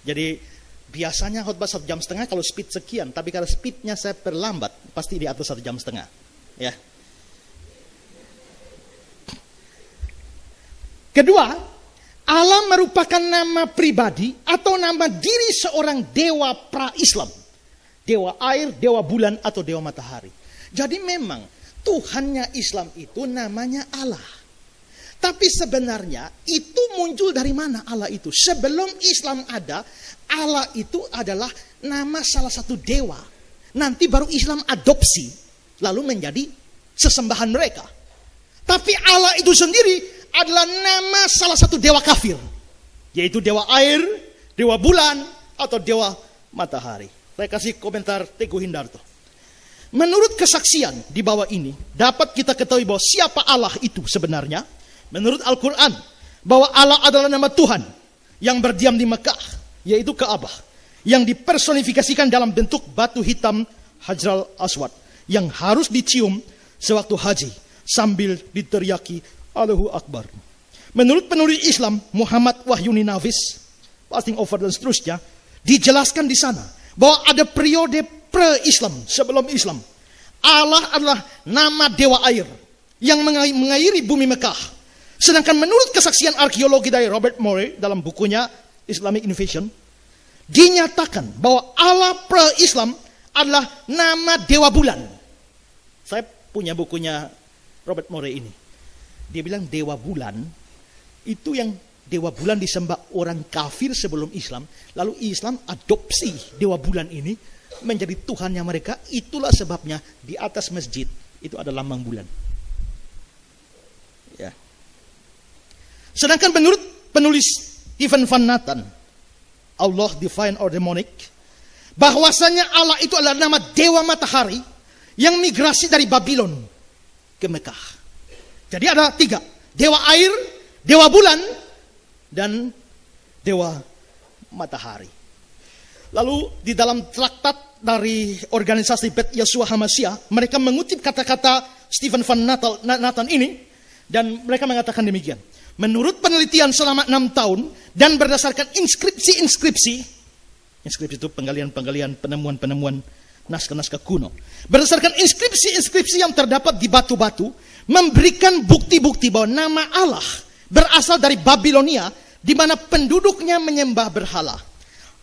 Jadi biasanya khotbah 1,5 jam kalau speed sekian, tapi kalau speednya saya perlambat, pasti di atas 1,5 jam, ya. Kedua, Allah merupakan nama pribadi atau nama diri seorang dewa pra-Islam. Dewa air, dewa bulan, atau dewa matahari. Jadi memang Tuhannya Islam itu namanya Allah. Tapi sebenarnya itu muncul dari mana Allah itu? Sebelum Islam ada, Allah itu adalah nama salah satu dewa. Nanti baru Islam adopsi, lalu menjadi sesembahan mereka. Tapi Allah itu sendiri adalah nama salah satu dewa kafir, yaitu dewa air, dewa bulan, atau dewa matahari. Saya kasih komentar Teguh Hindarto. Menurut kesaksian di bawah ini, dapat kita ketahui bahwa siapa Allah itu sebenarnya. Menurut Al-Quran, bahwa Allah adalah nama Tuhan yang berdiam di Mekah, yaitu Ka'bah, yang dipersonifikasikan dalam bentuk batu hitam Hajar Aswad, yang harus dicium sewaktu haji, sambil diteriaki Allahu Akbar. Menurut penulis Islam, Muhammad Wahyuni Nafis, Fasting Over dan seterusnya, dijelaskan di sana, bahwa ada periode pre-Islam, sebelum Islam. Allah adalah nama dewa air yang mengairi bumi Mekah. Sedangkan menurut kesaksian arkeologi dari Robert Murray dalam bukunya Islamic Invasion, dinyatakan bahwa Allah pre-Islam adalah nama dewa bulan. Saya punya bukunya Robert Murray ini. Dia bilang dewa bulan itu yang dewa bulan disembah orang kafir sebelum Islam. Lalu Islam adopsi dewa bulan ini menjadi Tuhannya mereka. Itulah sebabnya di atas masjid itu ada lambang bulan. Ya. Sedangkan menurut penulis Stephen Van Natten, Allah Divine or Demonic, bahwasanya Allah itu adalah nama dewa matahari yang migrasi dari Babylon ke Mekah. Jadi ada 3, dewa air, dewa bulan, dan dewa matahari. Lalu di dalam traktat dari organisasi Bet Yeshua HaMashiach, mereka mengutip kata-kata Stephen Van Natten ini, dan mereka mengatakan demikian. Menurut penelitian selama 6 tahun dan berdasarkan inskripsi itu penggalian-penggalian, penemuan-penemuan naskah-naskah kuno. Berdasarkan inskripsi yang terdapat di batu-batu, memberikan bukti-bukti bahwa nama Allah berasal dari Babilonia, di mana penduduknya menyembah berhala.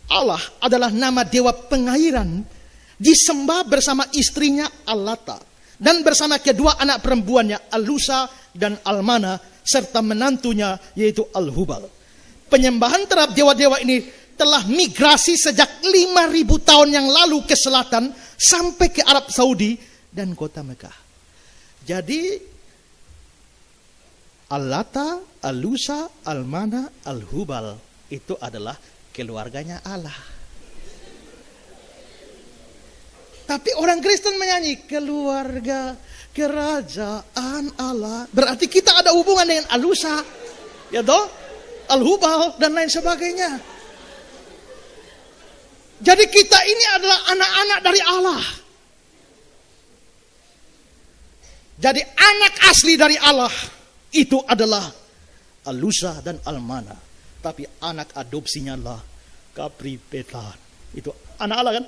Allah adalah nama dewa pengairan, disembah bersama istrinya Allata dan bersama kedua anak perempuannya Alusa dan Almana serta menantunya yaitu Al-Hubal. Penyembahan terhadap dewa-dewa ini telah migrasi sejak 5.000 tahun yang lalu ke selatan sampai ke Arab Saudi dan kota Mekah. Jadi Allata, Alusa, Almana, Al-Hubal itu adalah keluarganya Allah. Tapi orang Kristen menyanyi keluarga kerajaan Allah. Berarti kita ada hubungan dengan Alusa, ya toh, Al-Hubal dan lain sebagainya. Jadi kita ini adalah anak-anak dari Allah. Jadi anak asli dari Allah itu adalah Alusa dan Almana. Tapi anak adopsinya lah Kapripetan. Itu anak Allah kan?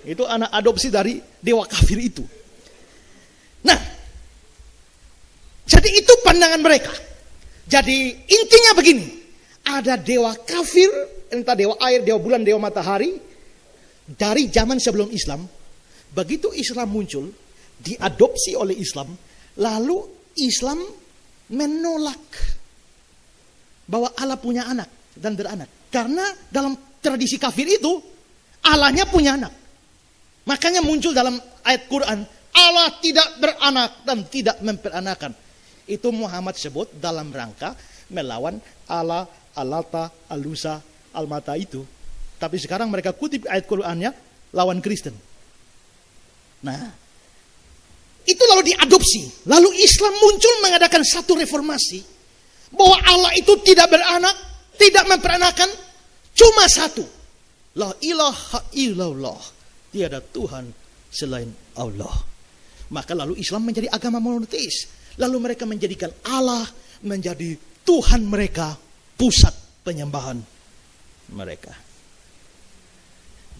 Itu anak adopsi dari dewa kafir itu. Nah, jadi itu pandangan mereka. Jadi intinya begini, ada dewa kafir, entah dewa air, dewa bulan, dewa matahari, dari zaman sebelum Islam. Begitu Islam muncul, diadopsi oleh Islam, lalu Islam menolak bahwa Allah punya anak dan beranak. Karena dalam tradisi kafir itu, Allahnya punya anak. Makanya muncul dalam ayat Quran, Allah tidak beranak dan tidak memperanakan. Itu Muhammad sebut dalam rangka melawan Allah, Allata, Alusa, Almata itu. Tapi sekarang mereka kutip ayat Qurannya lawan Kristen. Nah, itu lalu diadopsi. Lalu Islam muncul mengadakan satu reformasi. Bahwa Allah itu tidak beranak, tidak memperanakan, cuma satu. La ilaha illallah. Tiada Tuhan selain Allah. Maka lalu Islam menjadi agama monoteis. Lalu mereka menjadikan Allah menjadi Tuhan mereka, pusat penyembahan mereka.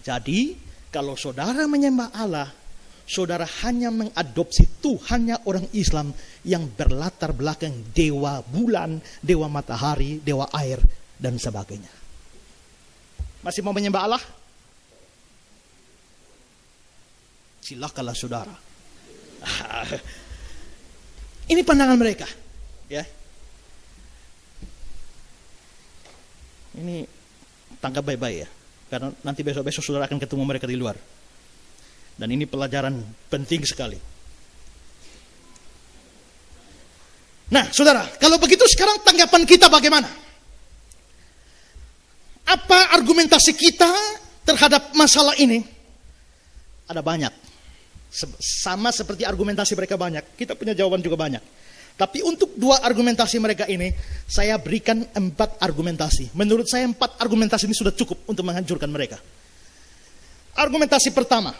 Jadi kalau saudara menyembah Allah, saudara hanya mengadopsi Tuhannya orang Islam yang berlatar belakang dewa bulan, dewa matahari, dewa air, dan sebagainya. Masih mau menyembah Allah? Silakanlah saudara. Ini pandangan mereka, ya. Ini tangkap baik-baik ya, karena nanti besok-besok saudara akan ketemu mereka di luar. Dan ini pelajaran penting sekali. Nah, saudara, kalau begitu sekarang tanggapan kita bagaimana? Apa argumen argumentasi kita terhadap masalah ini ada banyak. Sama seperti argumentasi mereka banyak, kita punya jawaban juga banyak. Tapi untuk 2 argumentasi mereka ini, saya berikan 4 argumentasi. Menurut saya 4 argumentasi ini sudah cukup untuk menghancurkan mereka. Argumentasi pertama,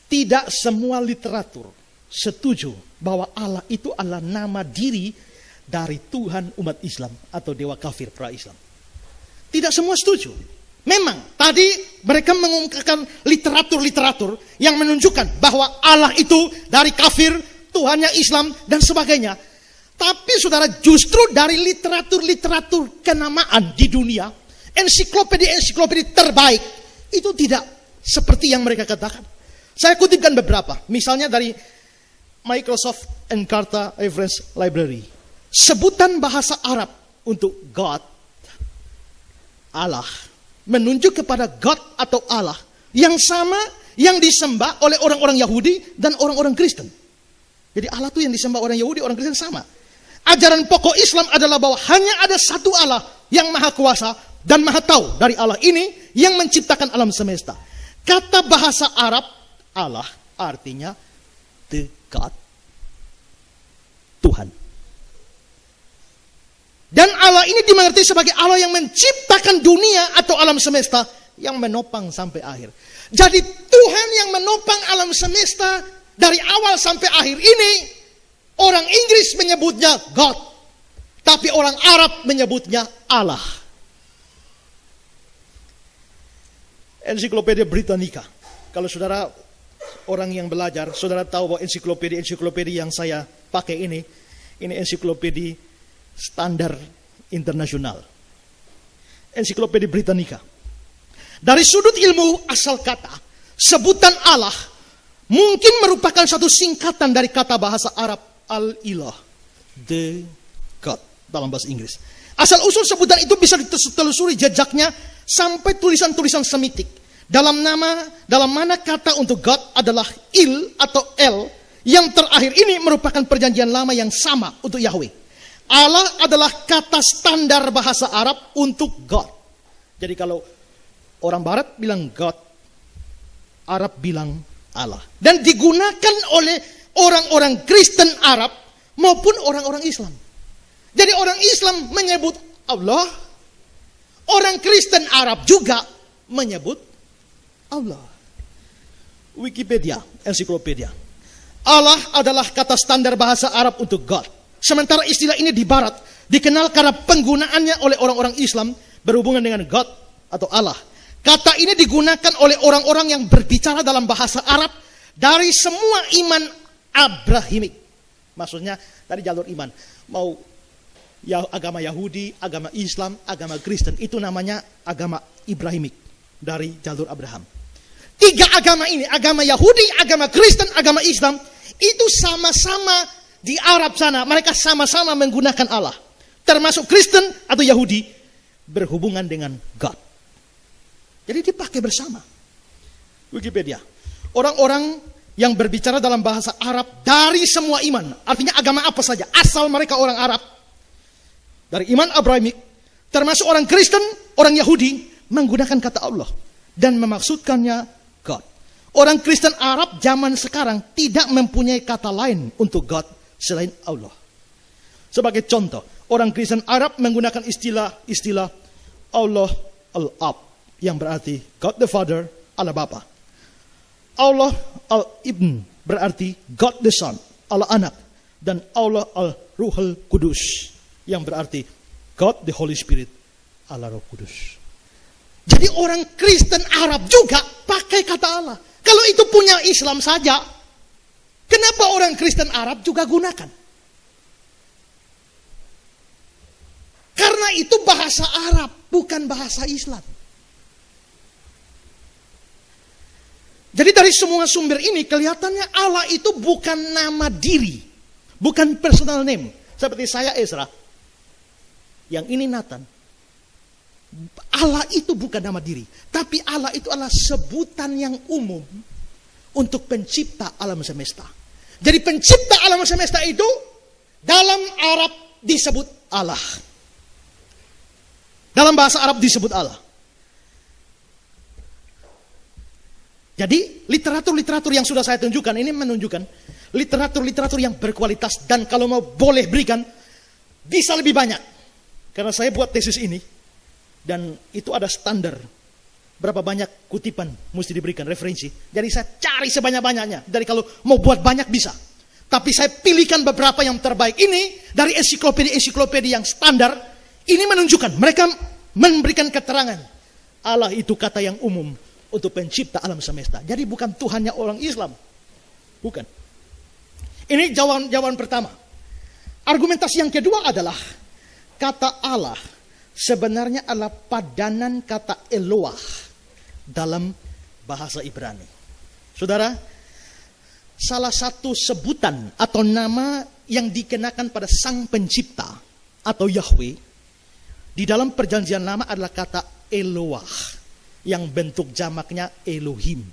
tidak semua literatur setuju bahwa Allah itu adalah nama diri dari Tuhan umat Islam atau dewa kafir pra-Islam. Tidak semua setuju. Memang tadi mereka mengungkapkan literatur-literatur yang menunjukkan bahwa Allah itu dari kafir, Tuhannya Islam, dan sebagainya. Tapi saudara, justru dari literatur-literatur kenamaan di dunia, ensiklopedi terbaik, itu tidak seperti yang mereka katakan. Saya kutipkan beberapa. Misalnya dari Microsoft Encarta Reference Library. Sebutan bahasa Arab untuk God, Allah, menunjuk kepada God atau Allah yang sama yang disembah oleh orang-orang Yahudi dan orang-orang Kristen. Jadi Allah itu yang disembah orang Yahudi, orang Kristen sama. Ajaran pokok Islam adalah bahwa hanya ada satu Allah yang maha kuasa dan maha tahu dari Allah ini yang menciptakan alam semesta. Kata bahasa Arab, Allah artinya the God, Tuhan. Dan Allah ini dimengerti sebagai Allah yang menciptakan dunia atau alam semesta yang menopang sampai akhir. Jadi Tuhan yang menopang alam semesta dari awal sampai akhir ini, orang Inggris menyebutnya God, tapi orang Arab menyebutnya Allah. Ensiklopedia Britannica. Kalau saudara orang yang belajar, saudara tahu bahwa ensiklopedi yang saya pakai ini ensiklopedi standar internasional. Ensiklopedia Britannica. Dari sudut ilmu asal kata, sebutan Allah mungkin merupakan satu singkatan dari kata bahasa Arab al-ilah, the God dalam bahasa Inggris. Asal-usul sebutan itu bisa ditelusuri jejaknya sampai tulisan-tulisan Semitik. Dalam mana kata untuk God adalah il atau el, yang terakhir ini merupakan perjanjian lama yang sama untuk Yahweh. Allah adalah kata standar bahasa Arab untuk God. Jadi kalau orang Barat bilang God, Arab bilang Allah. Dan digunakan oleh orang-orang Kristen Arab maupun orang-orang Islam. Jadi orang Islam menyebut Allah, orang Kristen Arab juga menyebut Allah. Wikipedia, ensiklopedia. Allah adalah kata standar bahasa Arab untuk God. Sementara istilah ini di Barat dikenal karena penggunaannya oleh orang-orang Islam berhubungan dengan God atau Allah. Kata ini digunakan oleh orang-orang yang berbicara dalam bahasa Arab dari semua iman Abrahimik. Maksudnya dari jalur iman. Mau agama Yahudi, agama Islam, agama Kristen. Itu namanya agama Ibrahimik. Dari jalur Abraham. 3 agama ini, agama Yahudi, agama Kristen, agama Islam, itu sama-sama di Arab sana. Mereka sama-sama menggunakan Allah. Termasuk Kristen atau Yahudi berhubungan dengan God. Jadi dipakai bersama. Wikipedia. Orang-orang yang berbicara dalam bahasa Arab dari semua iman. Artinya agama apa saja. Asal mereka orang Arab. Dari iman Abrahimik. Termasuk orang Kristen, orang Yahudi. Menggunakan kata Allah. Dan memaksudkannya God. Orang Kristen Arab zaman sekarang tidak mempunyai kata lain untuk God selain Allah. Sebagai contoh. Orang Kristen Arab menggunakan istilah Allah Al-Ab. Yang berarti God the Father, Allah Bapa. Allah Al-Ibn berarti God the Son, Allah Anak. Dan Allah Al-Ruhul Kudus. Yang berarti God the Holy Spirit, Allah Roh Kudus. Jadi orang Kristen Arab juga pakai kata Allah. Kalau itu punya Islam saja, kenapa orang Kristen Arab juga gunakan? Karena itu bahasa Arab, bukan bahasa Islam. Jadi dari semua sumber ini kelihatannya Allah itu bukan nama diri. Bukan personal name. Seperti saya Ezra. Yang ini Nathan. Allah itu bukan nama diri. Tapi Allah itu adalah sebutan yang umum untuk pencipta alam semesta. Jadi pencipta alam semesta itu dalam Arab disebut Allah. Dalam bahasa Arab disebut Allah. Jadi literatur-literatur yang sudah saya tunjukkan ini menunjukkan literatur-literatur yang berkualitas, dan kalau mau boleh berikan bisa lebih banyak. Karena saya buat tesis ini dan itu ada standar berapa banyak kutipan mesti diberikan, referensi. Jadi saya cari sebanyak-banyaknya. Dari kalau mau buat banyak bisa. Tapi saya pilihkan beberapa yang terbaik. Ini dari ensiklopedia yang standar. Ini menunjukkan mereka memberikan keterangan Allah itu kata yang umum untuk pencipta alam semesta. Jadi bukan Tuhannya orang Islam. Bukan. Ini jawaban pertama. Argumentasi yang kedua adalah kata Allah sebenarnya adalah padanan kata Eloah dalam bahasa Ibrani. Saudara, salah satu sebutan atau nama yang dikenakan pada Sang Pencipta atau Yahweh di dalam Perjanjian Lama adalah kata Eloah yang bentuk jamaknya Elohim.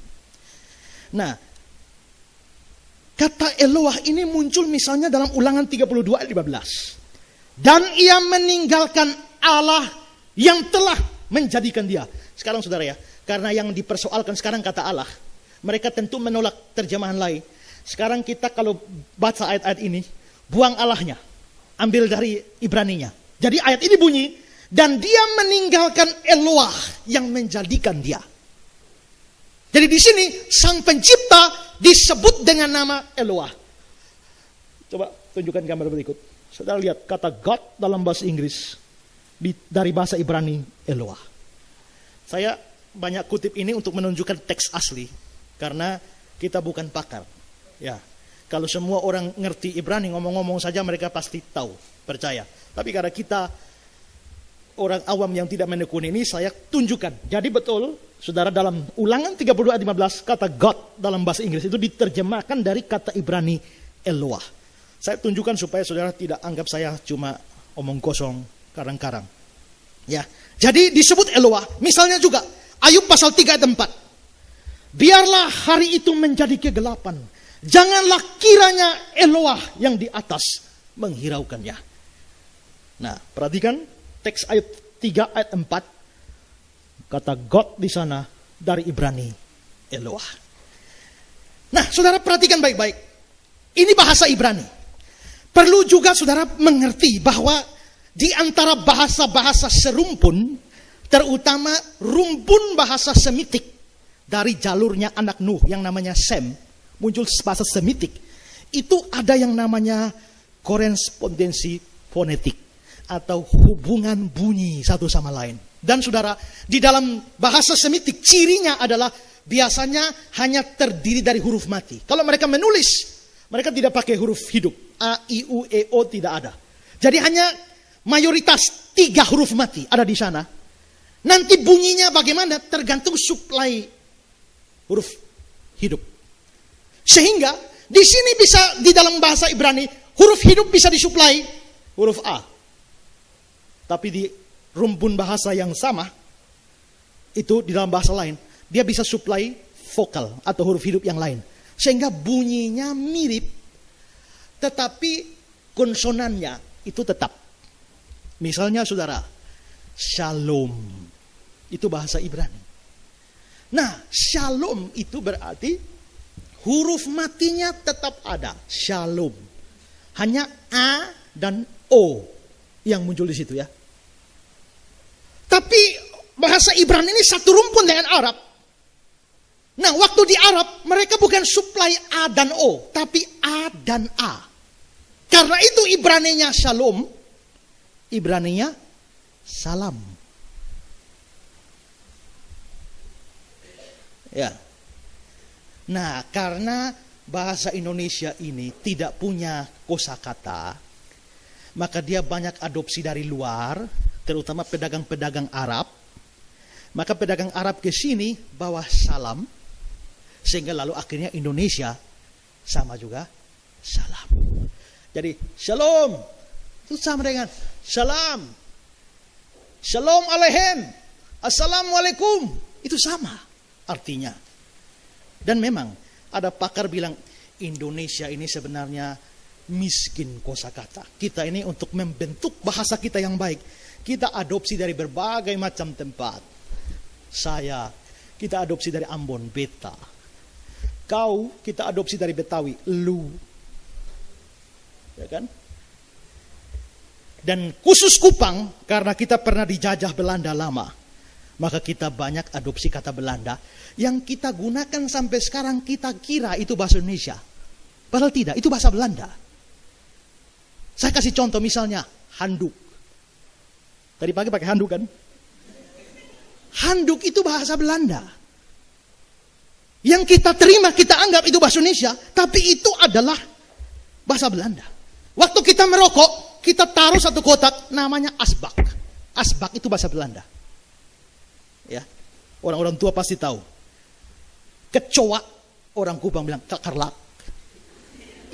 Nah, kata Eloah ini muncul misalnya dalam Ulangan 32 ayat 15. Dan ia meninggalkan Allah yang telah menjadikan dia. Sekarang saudara ya, karena yang dipersoalkan sekarang kata Allah, mereka tentu menolak terjemahan lain. Sekarang kita kalau baca ayat-ayat ini, buang Allahnya, ambil dari Ibraninya. Jadi ayat ini bunyi, dan dia meninggalkan Eloah yang menjadikan dia. Jadi di sini Sang Pencipta disebut dengan nama Eloah. Coba tunjukkan gambar berikut. Saudara lihat kata God dalam bahasa Inggris, dari bahasa Ibrani Eloah. Saya banyak kutip ini untuk menunjukkan teks asli, karena kita bukan pakar. Ya, kalau semua orang ngerti Ibrani, ngomong-ngomong saja mereka pasti tahu, percaya. Tapi karena kita orang awam yang tidak menekuni ini, saya tunjukkan. Jadi betul, saudara, dalam Ulangan 32 ayat 15, kata God dalam bahasa Inggris itu diterjemahkan dari kata Ibrani Eloah. Saya tunjukkan supaya saudara tidak anggap saya cuma omong kosong, karang-karang. Ya, jadi disebut Eloah. Misalnya juga Ayub pasal 3 ayat 4. Biarlah hari itu menjadi kegelapan. Janganlah kiranya Eloah yang di atas menghiraukannya. Nah, perhatikan teks ayat 3 ayat 4. Kata God di sana dari Ibrani Eloah. Nah, saudara perhatikan baik-baik. Ini bahasa Ibrani. Perlu juga saudara mengerti bahwa di antara bahasa-bahasa serumpun, terutama rumpun bahasa Semitik dari jalurnya anak Nuh yang namanya Sem, muncul bahasa Semitik. Itu ada yang namanya korespondensi fonetik atau hubungan bunyi satu sama lain. Dan saudara, di dalam bahasa Semitik cirinya adalah biasanya hanya terdiri dari huruf mati. Kalau mereka menulis, mereka tidak pakai huruf hidup. A, I, U, E, O tidak ada. Jadi hanya mayoritas 3 huruf mati ada di sana. Nanti bunyinya bagaimana tergantung suplai huruf hidup. Sehingga di sini bisa di dalam bahasa Ibrani huruf hidup bisa disuplai huruf A. Tapi di rumpun bahasa yang sama itu di dalam bahasa lain dia bisa suplai vokal atau huruf hidup yang lain. Sehingga bunyinya mirip tetapi konsonannya itu tetap. Misalnya saudara, Shalom itu bahasa Ibrani. Nah, Shalom itu berarti huruf matinya tetap ada, Shalom. Hanya A dan O yang muncul di situ ya. Tapi bahasa Ibrani ini satu rumpun dengan Arab. Nah, waktu di Arab mereka bukan suplai A dan O, tapi A dan A. Karena itu Ibraninya Shalom, Ibraninya Salam. Ya. Nah, karena bahasa Indonesia ini tidak punya kosakata, maka dia banyak adopsi dari luar, terutama pedagang-pedagang Arab. Maka pedagang Arab ke sini bawa salam, sehingga lalu akhirnya Indonesia sama juga salam. Jadi Shalom itu sama dengan Salam. Shalom Aleichem, Assalamualaikum, itu sama artinya. Dan memang ada pakar bilang Indonesia ini sebenarnya miskin kosakata. Kita ini untuk membentuk bahasa kita yang baik, kita adopsi dari berbagai macam tempat. Kita adopsi dari Ambon, Beta. Kau kita adopsi dari Betawi, lu. Ya kan? Dan khusus Kupang, karena kita pernah dijajah Belanda lama, maka kita banyak adopsi kata Belanda yang kita gunakan sampai sekarang, kita kira itu bahasa Indonesia. Padahal tidak, itu bahasa Belanda. Saya kasih contoh misalnya, handuk. Tadi pagi pakai handuk kan? Handuk itu bahasa Belanda. Yang kita terima, kita anggap itu bahasa Indonesia, tapi itu adalah bahasa Belanda. Waktu kita merokok, kita taruh satu kotak namanya asbak. Asbak itu bahasa Belanda. Ya, orang-orang tua pasti tahu. Kecoa, orang Kupang bilang kakerlak.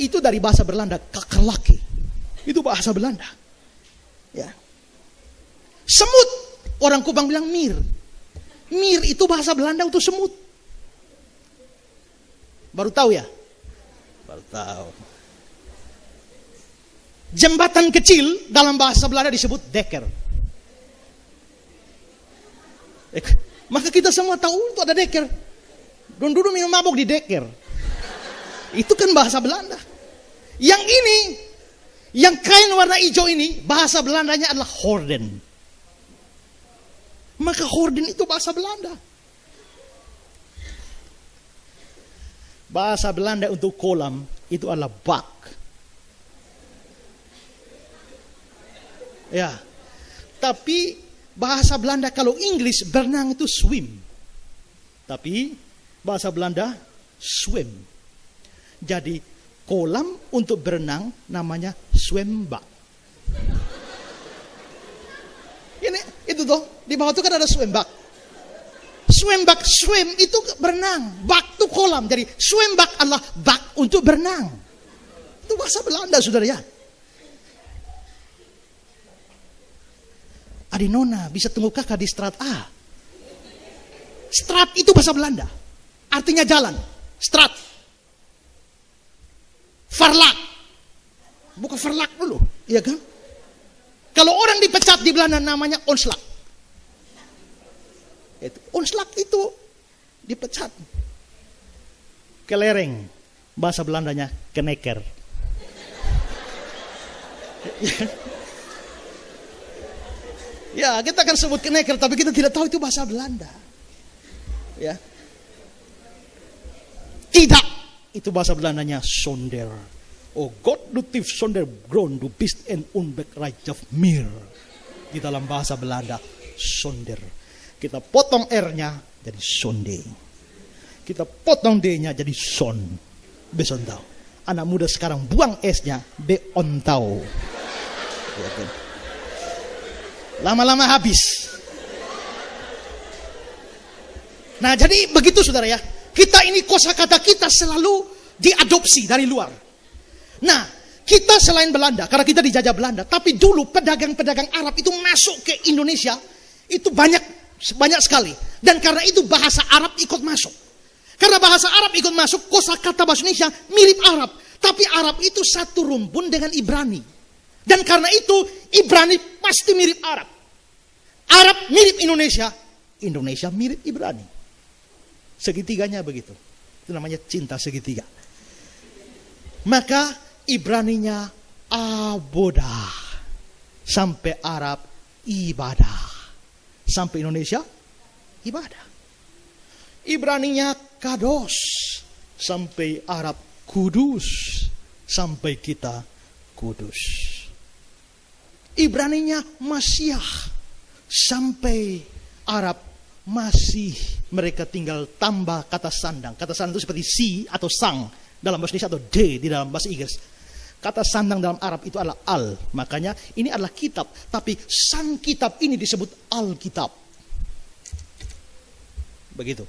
Itu dari bahasa Belanda, kakerlaki. Itu bahasa Belanda. Ya. Semut, orang Kupang bilang mir. Mir itu bahasa Belanda untuk semut. Baru tahu ya? Baru tahu. Jembatan kecil dalam bahasa Belanda disebut deker. Maka kita semua tahu itu ada deker. Dulu minum mabuk di deker. Itu kan bahasa Belanda. Yang ini, yang kain warna hijau ini, bahasa Belandanya adalah horden. Maka horden itu bahasa Belanda. Bahasa Belanda untuk kolam itu adalah bak. Ya. Tapi bahasa Belanda kalau Inggris berenang itu swim. Tapi bahasa Belanda swim. Jadi kolam untuk berenang namanya zwembad. Ini itu tuh di bawah itu kan ada zwembad. Zwembad, swim itu berenang, bak itu kolam. Jadi zwembad adalah bak untuk berenang. Itu bahasa Belanda, saudara ya. Adinona bisa tunggu kakak di Strat A. Strat itu bahasa Belanda. Artinya jalan. Strat. Farlak. Bukan farlak dulu. Iya kan? Kalau orang dipecat di Belanda namanya onslak. Onslak itu dipecat. Kelereng. Bahasa Belandanya keneker. Ya, kita akan sebut keneker, tapi kita tidak tahu itu bahasa Belanda. Ya. Tidak, itu bahasa Belandanya sonder. Oh God, du sonder groen, du bist en onbegrijpelijk meer. Di dalam bahasa Belanda, sonder. Kita potong R-nya jadi sonde. Kita potong D-nya jadi son. Besontau. Anak muda sekarang buang S-nya, beontau. Ya, kan? Lama-lama habis. Nah, jadi begitu saudara ya. Kita ini kosakata kita selalu diadopsi dari luar. Nah, kita selain Belanda, karena kita dijajah Belanda, tapi dulu pedagang-pedagang Arab itu masuk ke Indonesia itu banyak sekali. Dan karena itu bahasa Arab ikut masuk. Karena bahasa Arab ikut masuk, kosakata bahasa Indonesia mirip Arab. Tapi Arab itu satu rumpun dengan Ibrani. Dan karena itu Ibrani pasti mirip Arab. Arab mirip Indonesia, Indonesia mirip Ibrani. Segitiganya begitu. Itu namanya cinta segitiga. Maka Ibraninya abodah. Sampai Arab ibadah. Sampai Indonesia ibadah. Ibraninya kados. Sampai Arab kudus. Sampai kita kudus. Ibraninya Masyah. Sampai Arab masih mereka tinggal tambah kata sandang. Kata sandang itu seperti si atau sang dalam bahasa Indonesia atau d di dalam bahasa Inggris. Kata sandang dalam Arab itu adalah al. Makanya ini adalah kitab. Tapi sang kitab ini disebut Alkitab. Begitu.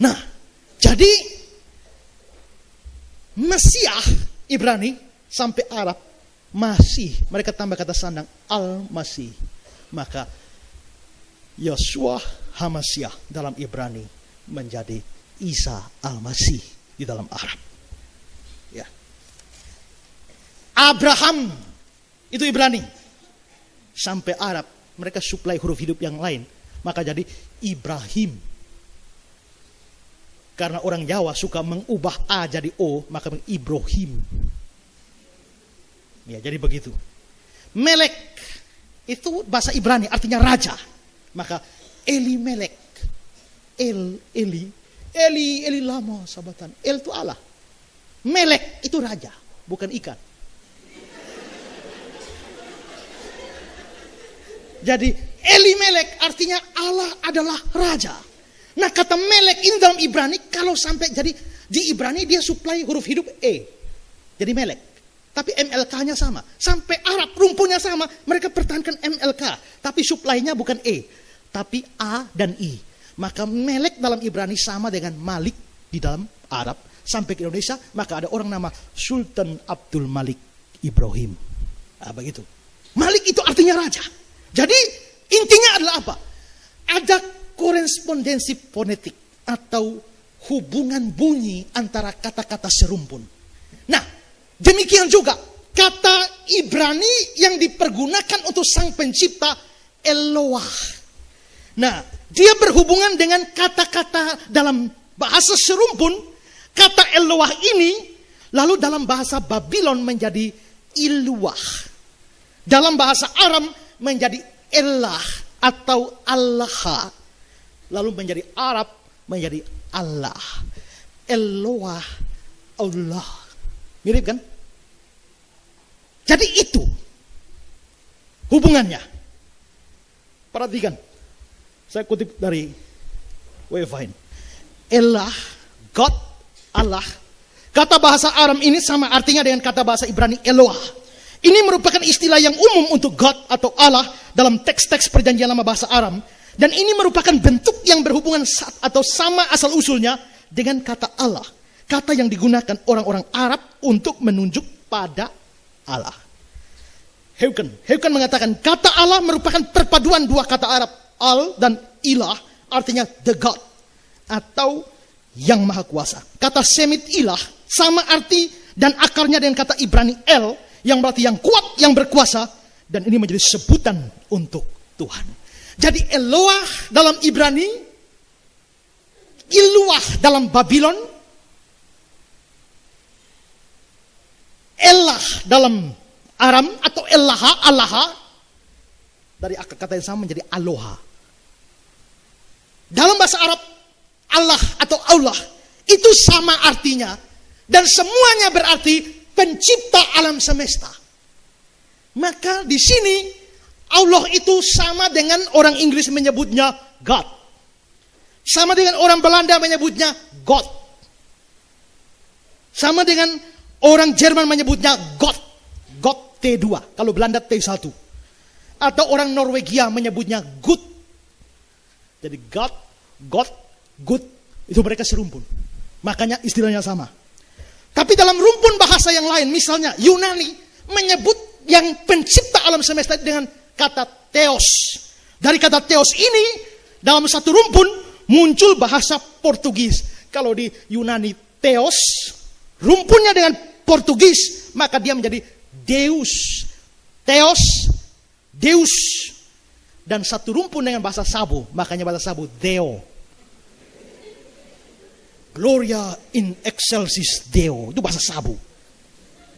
Nah, jadi Mesiah Ibrani sampai Arab masih mereka tambah kata sandang Al-Masih. Maka Yosua Hamasyah dalam Ibrani menjadi Isa Al-Masih di dalam Arab. Ya. Abraham itu Ibrani. Sampai Arab mereka suplai huruf hidup yang lain. Maka jadi Ibrahim. Karena orang Jawa suka mengubah A jadi O, maka Ibrahim. Ya, jadi begitu. Melek itu bahasa Ibrani artinya raja. Maka Elimelek. Eli lama sahabatan. El itu Allah. Melek itu raja, bukan ikan. Jadi Elimelek artinya Allah adalah raja. Nah, kata melek ini dalam Ibrani kalau sampai jadi di Ibrani dia suplai huruf hidup E. Jadi melek. Tapi MLK-nya sama. Sampai Arab rumpunnya sama, mereka pertahankan MLK, tapi suplainya bukan E, tapi A dan I. Maka melek dalam Ibrani sama dengan Malik di dalam Arab. Sampai ke Indonesia, maka ada orang nama Sultan Abdul Malik Ibrahim. Nah, begitu. Malik itu artinya raja. Jadi intinya adalah apa? Ada korespondensi fonetik atau hubungan bunyi antara kata-kata serumpun. Nah, demikian juga kata Ibrani yang dipergunakan untuk sang pencipta Eloah. Nah, dia berhubungan dengan kata-kata dalam bahasa serumpun. Kata Eloah ini lalu dalam bahasa Babylon menjadi Iluah. Dalam bahasa Aram menjadi Elah atau Allah. Lalu menjadi Arab menjadi Allah. Eloah, Allah. Mirip kan? Jadi itu hubungannya. Perhatikan. Saya kutip dari Wayfind. Elah, God, Allah. Kata bahasa Aram ini sama artinya dengan kata bahasa Ibrani Eloah. Ini merupakan istilah yang umum untuk God atau Allah dalam teks-teks perjanjian lama bahasa Aram. Dan ini merupakan bentuk yang berhubungan atau sama asal-usulnya dengan kata Allah. Kata yang digunakan orang-orang Arab untuk menunjuk pada Allah. Heuken mengatakan kata Allah merupakan perpaduan dua kata Arab. Al dan ilah artinya the God atau yang maha kuasa. Kata Semit ilah sama arti dan akarnya dengan kata Ibrani El yang berarti yang kuat, yang berkuasa. Dan ini menjadi sebutan untuk Tuhan. Jadi Eloah dalam Ibrani, Iluah dalam Babylon, Elah dalam Aram atau Elaha, Allaha, dari akar kata yang sama menjadi Aloha. Dalam bahasa Arab, Allah atau Allah itu sama artinya dan semuanya berarti pencipta alam semesta. Maka di sini Allah itu sama dengan orang Inggris menyebutnya God. Sama dengan orang Belanda menyebutnya God. Sama dengan orang Jerman menyebutnya God. God T2, kalau Belanda T1. Atau orang Norwegia menyebutnya Good. Jadi God, Good, itu mereka serumpun. Makanya istilahnya sama. Tapi dalam rumpun bahasa yang lain, misalnya Yunani menyebut yang pencipta alam semesta dengan kata Theos. Dari kata Theos ini dalam satu rumpun muncul bahasa Portugis. Kalau di Yunani Theos, rumpunnya dengan Portugis, maka dia menjadi Deus. Theos, Deus. Dan satu rumpun dengan bahasa Sabo, makanya bahasa Sabo Deo. Gloria in excelsis Deo, itu bahasa Sabo.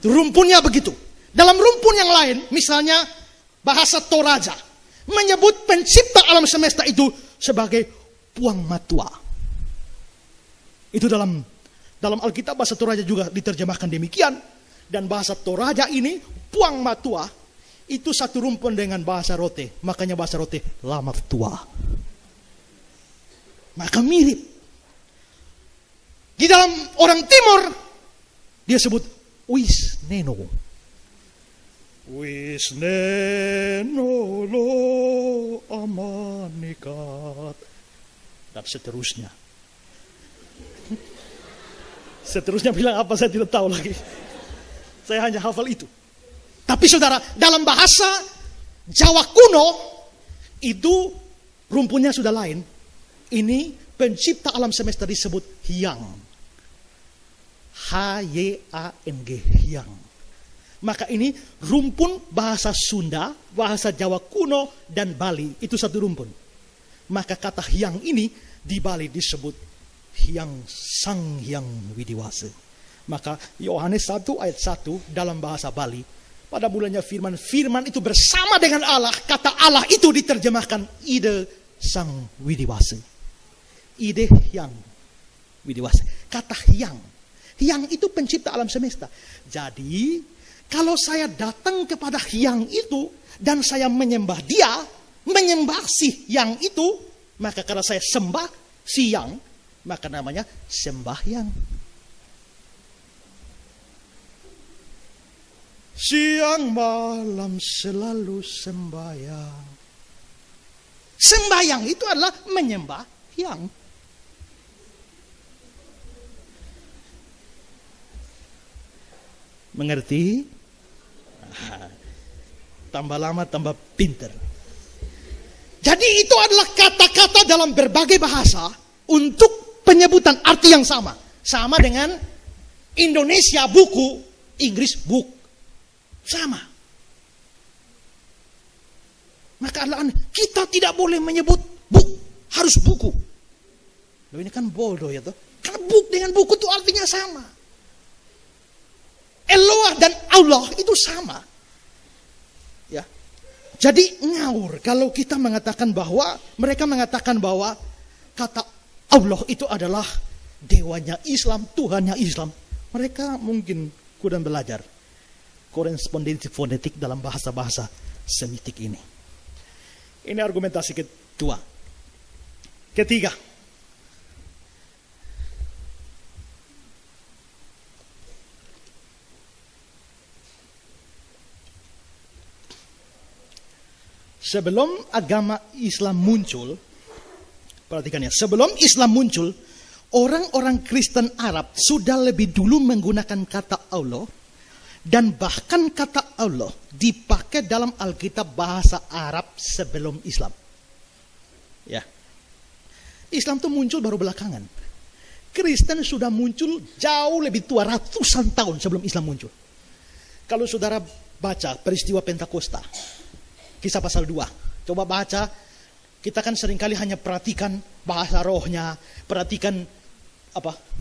Rumpunnya begitu. Dalam rumpun yang lain, misalnya bahasa Toraja menyebut pencipta alam semesta itu sebagai Puang Matua. Itu dalam Alkitab bahasa Toraja juga diterjemahkan demikian. Dan bahasa Toraja ini Puang Matua itu satu rumpun dengan bahasa Rote. Makanya bahasa Rote Lama Tua. Maka mirip. Di dalam orang Timur dia sebut Wisneno. Wisneno lo amanikat. Dan seterusnya. Seterusnya bilang apa saya tidak tahu lagi. Saya hanya hafal itu. Tapi saudara, dalam bahasa Jawa kuno itu rumpunnya sudah lain. Ini pencipta alam semesta disebut Hyang. H-Y-A-N-G, Hyang. Maka ini rumpun bahasa Sunda, bahasa Jawa kuno, dan Bali. Itu satu rumpun. Maka kata Hyang ini di Bali disebut Hyang Sang Hyang Widiwasa. Maka Yohanes 1 ayat 1 dalam bahasa Bali, pada mulanya firman, firman itu bersama dengan Allah, kata Allah itu diterjemahkan Ide Sang Widiwasa. Ide Hyang Widiwasa. Kata Hyang. Hyang itu pencipta alam semesta. Jadi, kalau saya datang kepada Hyang itu, dan saya menyembah dia, menyembah si Hyang itu, maka karena saya sembah si Hyang, maka namanya sembahyang. Siang malam selalu sembahyang. Sembahyang itu adalah menyembah Hyang. Mengerti? Tambah lama tambah pinter. Jadi itu adalah kata-kata dalam berbagai bahasa untuk penyebutan arti yang sama. Sama dengan Indonesia buku, Inggris book. Sama. Maka adalah kita tidak boleh menyebut book, harus buku. Loh, ini kan bodoh ya toh. Karena book dengan buku itu artinya sama. Eloah dan Allah itu sama. Ya. Jadi ngawur kalau kita mengatakan bahwa, mereka mengatakan bahwa kata Allah itu adalah dewanya Islam, Tuhannya Islam. Mereka mungkin kurang belajar korespondensi fonetik dalam bahasa-bahasa Semitik ini. Ini argumentasi kedua. Ketiga, sebelum agama Islam muncul, perhatikan ya, sebelum Islam muncul, orang-orang Kristen Arab sudah lebih dulu menggunakan kata Allah, dan bahkan kata Allah dipakai dalam Alkitab bahasa Arab sebelum Islam. Ya, Islam itu muncul baru belakangan. Kristen sudah muncul jauh lebih tua, ratusan tahun sebelum Islam muncul. Kalau saudara baca peristiwa Pentakosta, Kisah pasal 2. Coba baca. Kita kan seringkali hanya perhatikan bahasa rohnya, perhatikan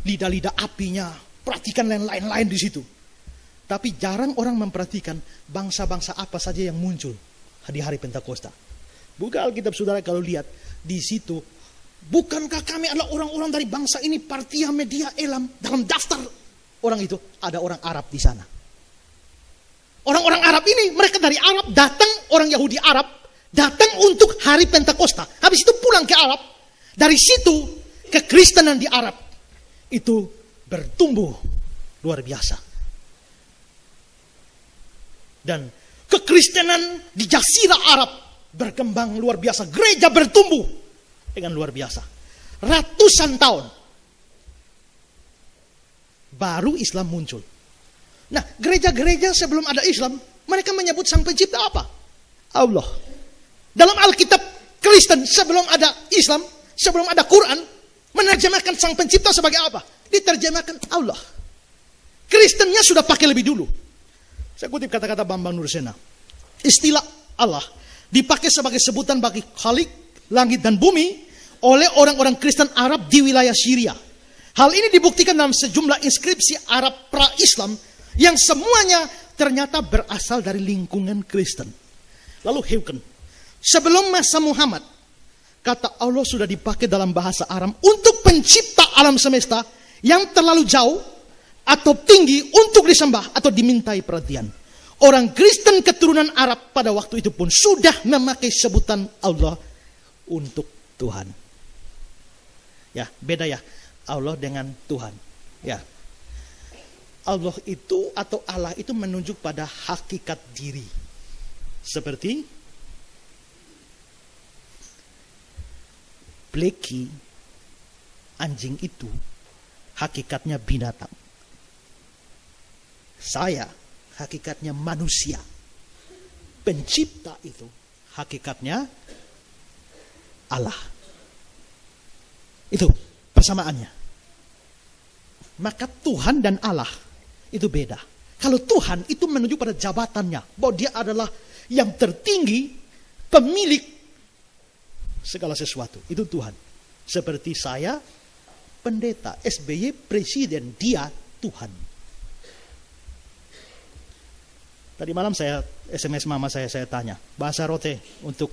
lidah-lidah apinya, perhatikan lain-lain di situ. Tapi jarang orang memperhatikan bangsa-bangsa apa saja yang muncul di hari Pentakosta. Buka Alkitab saudara kalau lihat di situ, bukankah kami adalah orang-orang dari bangsa ini, Partia, Media, Elam, dalam daftar orang itu ada orang Arab di sana. Orang-orang Arab ini, mereka dari Arab datang, orang Yahudi Arab datang untuk hari Pentakosta. Habis itu pulang ke Arab. Dari situ kekristenan di Arab itu bertumbuh luar biasa. Dan kekristenan di Jazirah Arab berkembang luar biasa. Gereja bertumbuh dengan luar biasa. Ratusan tahun baru Islam muncul. Nah, gereja-gereja sebelum ada Islam, mereka menyebut sang pencipta apa? Allah. Dalam Alkitab Kristen sebelum ada Islam, sebelum ada Quran, menerjemahkan sang pencipta sebagai apa? Diterjemahkan Allah. Kristennya sudah pakai lebih dulu. Saya kutip kata-kata Bambang Nursena. Istilah Allah dipakai sebagai sebutan bagi Khalik, langit dan bumi oleh orang-orang Kristen Arab di wilayah Syria. Hal ini dibuktikan dalam sejumlah inskripsi Arab pra-Islam yang semuanya ternyata berasal dari lingkungan Kristen. Lalu Heuken, sebelum masa Muhammad, kata Allah sudah dipakai dalam bahasa Aram untuk pencipta alam semesta yang terlalu jauh atau tinggi untuk disembah atau dimintai perhatian. Orang Kristen keturunan Arab pada waktu itu pun sudah memakai sebutan Allah untuk Tuhan. Ya, beda ya Allah dengan Tuhan. Ya. Allah itu atau Allah itu menunjuk pada hakikat diri. Seperti Blackie, anjing itu hakikatnya binatang. Saya hakikatnya manusia. Pencipta itu hakikatnya Allah. Itu persamaannya. Maka Tuhan dan Allah itu beda. Kalau Tuhan itu menunjuk pada jabatannya, bahwa dia adalah yang tertinggi, pemilik segala sesuatu. Itu Tuhan. Seperti saya pendeta, SBY presiden, dia Tuhan. Tadi malam saya SMS mama saya tanya, bahasa rote untuk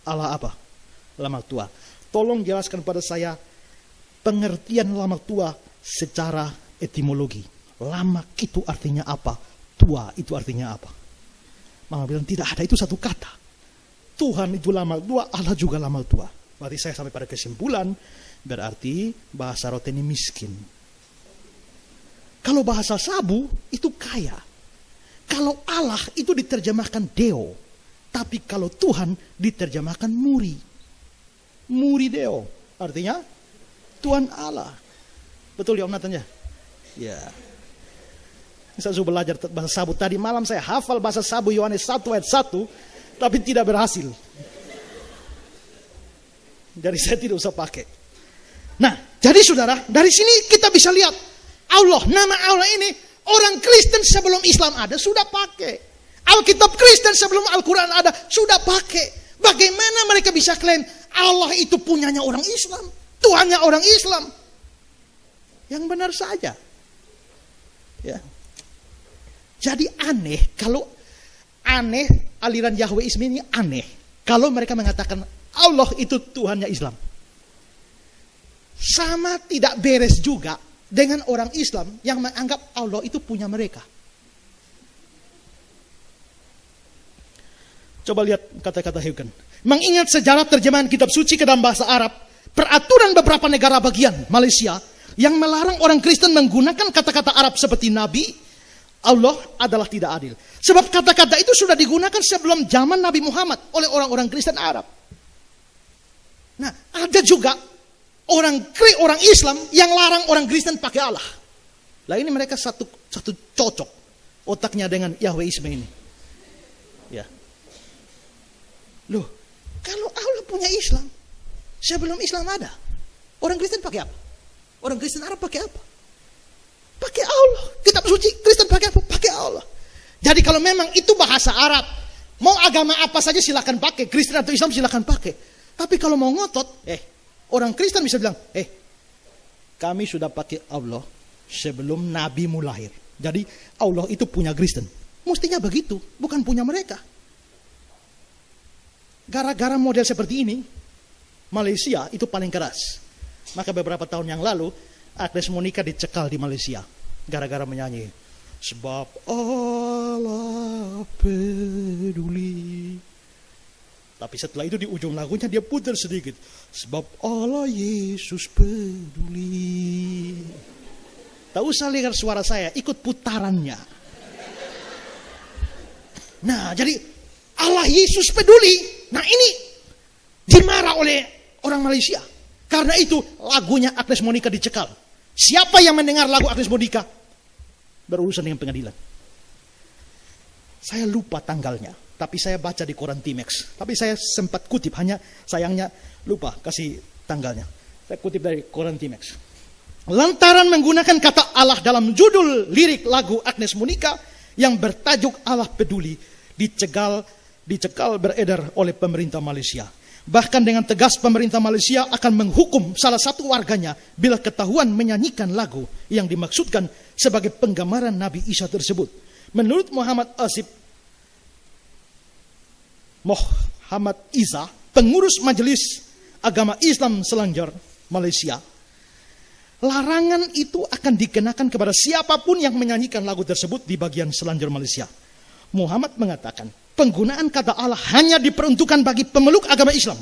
Allah apa? Lama tua. Tolong jelaskan pada saya pengertian lama tua secara etimologi. Lama itu artinya apa? Tua itu artinya apa? Mama bilang tidak ada itu satu kata. Tuhan itu lama tua, Allah juga lama tua. Berarti saya sampai pada kesimpulan, berarti bahasa rote ini miskin. Kalau bahasa Sabu itu kaya. Kalau Allah itu diterjemahkan Deo. Tapi kalau Tuhan diterjemahkan Muri. Muri Deo. Artinya Tuhan Allah. Betul ya Om Nathan ya? Ya. Saya sudah belajar bahasa Sabu. Tadi malam saya hafal bahasa Sabu Yohanes 1 ayat 1. Tapi tidak berhasil. Jadi saya tidak usah pakai. Nah, jadi saudara, dari sini kita bisa lihat Allah, nama Allah ini orang Kristen sebelum Islam ada sudah pakai. Alkitab Kristen sebelum Al-Quran ada sudah pakai. Bagaimana mereka bisa klaim Allah itu punyanya orang Islam, Tuhannya orang Islam? Yang benar saja. Ya. Jadi aneh kalau aliran Yahweisme ini aneh. Kalau mereka mengatakan Allah itu Tuhannya Islam. Sama tidak beres juga dengan orang Islam yang menganggap Allah itu punya mereka. Coba lihat kata-kata Huygens. Mengingat sejarah terjemahan kitab suci ke dalam bahasa Arab, peraturan beberapa negara bagian Malaysia yang melarang orang Kristen menggunakan kata-kata Arab seperti Nabi, Allah adalah tidak adil. Sebab kata-kata itu sudah digunakan sebelum zaman Nabi Muhammad oleh orang-orang Kristen Arab. Nah, ada juga orang Islam yang larang orang Kristen pakai Allah. Lah ini mereka satu cocok otaknya dengan Yahweisme ini. Ya. Loh, kalau Allah punya Islam, sebelum Islam ada, orang Kristen pakai apa? Orang Kristen Arab pakai apa? Pakai Allah. Kitab suci Kristen pakai apa? Pakai Allah. Jadi kalau memang itu bahasa Arab, mau agama apa saja silakan pakai, Kristen atau Islam silakan pakai. Tapi kalau mau ngotot, orang Kristen bisa bilang, kami sudah pakai Allah sebelum Nabimu lahir. Jadi Allah itu punya Kristen. Mestinya begitu, bukan punya mereka. Gara-gara model seperti ini, Malaysia itu paling keras. Maka beberapa tahun yang lalu, Agnes Monica dicekal di Malaysia. Gara-gara menyanyi, sebab Allah peduli. Tapi setelah itu di ujung lagunya dia putar sedikit. Sebab Allah Yesus peduli. Tak usah lihat suara saya, ikut putarannya. Nah, jadi Allah Yesus peduli. Nah ini dimarah oleh orang Malaysia. Karena itu lagunya Agnes Monica dicekal. Siapa yang mendengar lagu Agnes Monica berurusan dengan pengadilan. Saya lupa tanggalnya. Tapi saya baca di koran Timex. Tapi saya sempat kutip, hanya sayangnya lupa kasih tanggalnya. Saya kutip dari koran Timex. Lantaran menggunakan kata Allah dalam judul lirik lagu Agnes Monica yang bertajuk Allah Peduli, dicekal beredar oleh pemerintah Malaysia. Bahkan dengan tegas pemerintah Malaysia akan menghukum salah satu warganya bila ketahuan menyanyikan lagu yang dimaksudkan sebagai penggambaran Nabi Isa tersebut. Menurut Muhammad Isa, pengurus Majelis Agama Islam Selangor Malaysia, larangan itu akan dikenakan kepada siapapun yang menyanyikan lagu tersebut di bagian Selangor Malaysia. Muhammad mengatakan, penggunaan kata Allah hanya diperuntukkan bagi pemeluk agama Islam,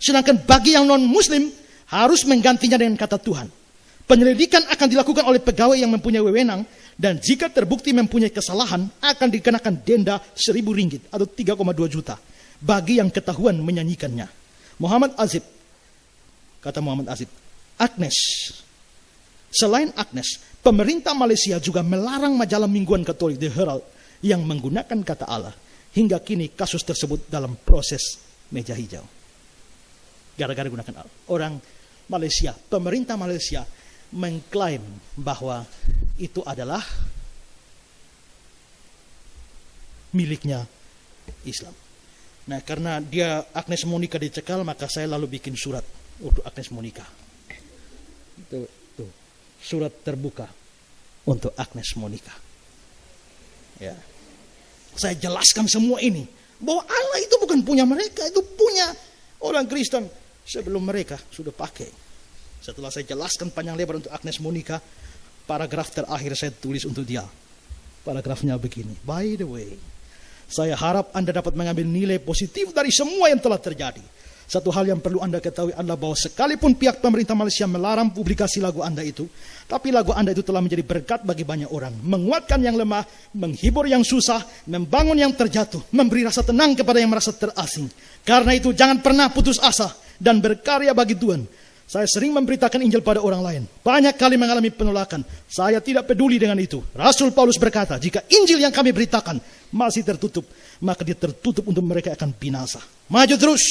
sedangkan bagi yang non-Muslim harus menggantinya dengan kata Tuhan. Penyelidikan akan dilakukan oleh pegawai yang mempunyai wewenang, dan jika terbukti mempunyai kesalahan akan dikenakan denda 1.000 ringgit atau 3,2 juta bagi yang ketahuan menyanyikannya. Kata Muhammad Azib, selain Agnes, pemerintah Malaysia juga melarang majalah mingguan Katolik The Herald yang menggunakan kata Allah. Hingga kini kasus tersebut dalam proses meja hijau. Gara-gara gunakan Allah. Orang Malaysia, pemerintah Malaysia mengklaim bahwa itu adalah miliknya Islam. Nah, karena dia Agnes Monica dicekal, maka saya lalu bikin surat untuk Agnes Monica. Itu surat terbuka untuk Agnes Monica. Ya. Saya jelaskan semua ini, bahwa Allah itu bukan punya mereka, itu punya orang Kristen sebelum mereka sudah pakai. Setelah saya jelaskan panjang lebar untuk Agnes Monica, paragraf terakhir saya tulis untuk dia. Paragrafnya begini, by the way, saya harap Anda dapat mengambil nilai positif dari semua yang telah terjadi. Satu hal yang perlu Anda ketahui adalah bahwa sekalipun pihak pemerintah Malaysia melarang publikasi lagu Anda itu, tapi lagu Anda itu telah menjadi berkat bagi banyak orang, menguatkan yang lemah, menghibur yang susah, membangun yang terjatuh, memberi rasa tenang kepada yang merasa terasing. Karena itu jangan pernah putus asa dan berkarya bagi Tuhan. Saya sering memberitakan Injil pada orang lain, banyak kali mengalami penolakan. Saya tidak peduli dengan itu. Rasul Paulus berkata, jika Injil yang kami beritakan masih tertutup, maka dia tertutup untuk mereka akan binasa. Maju terus,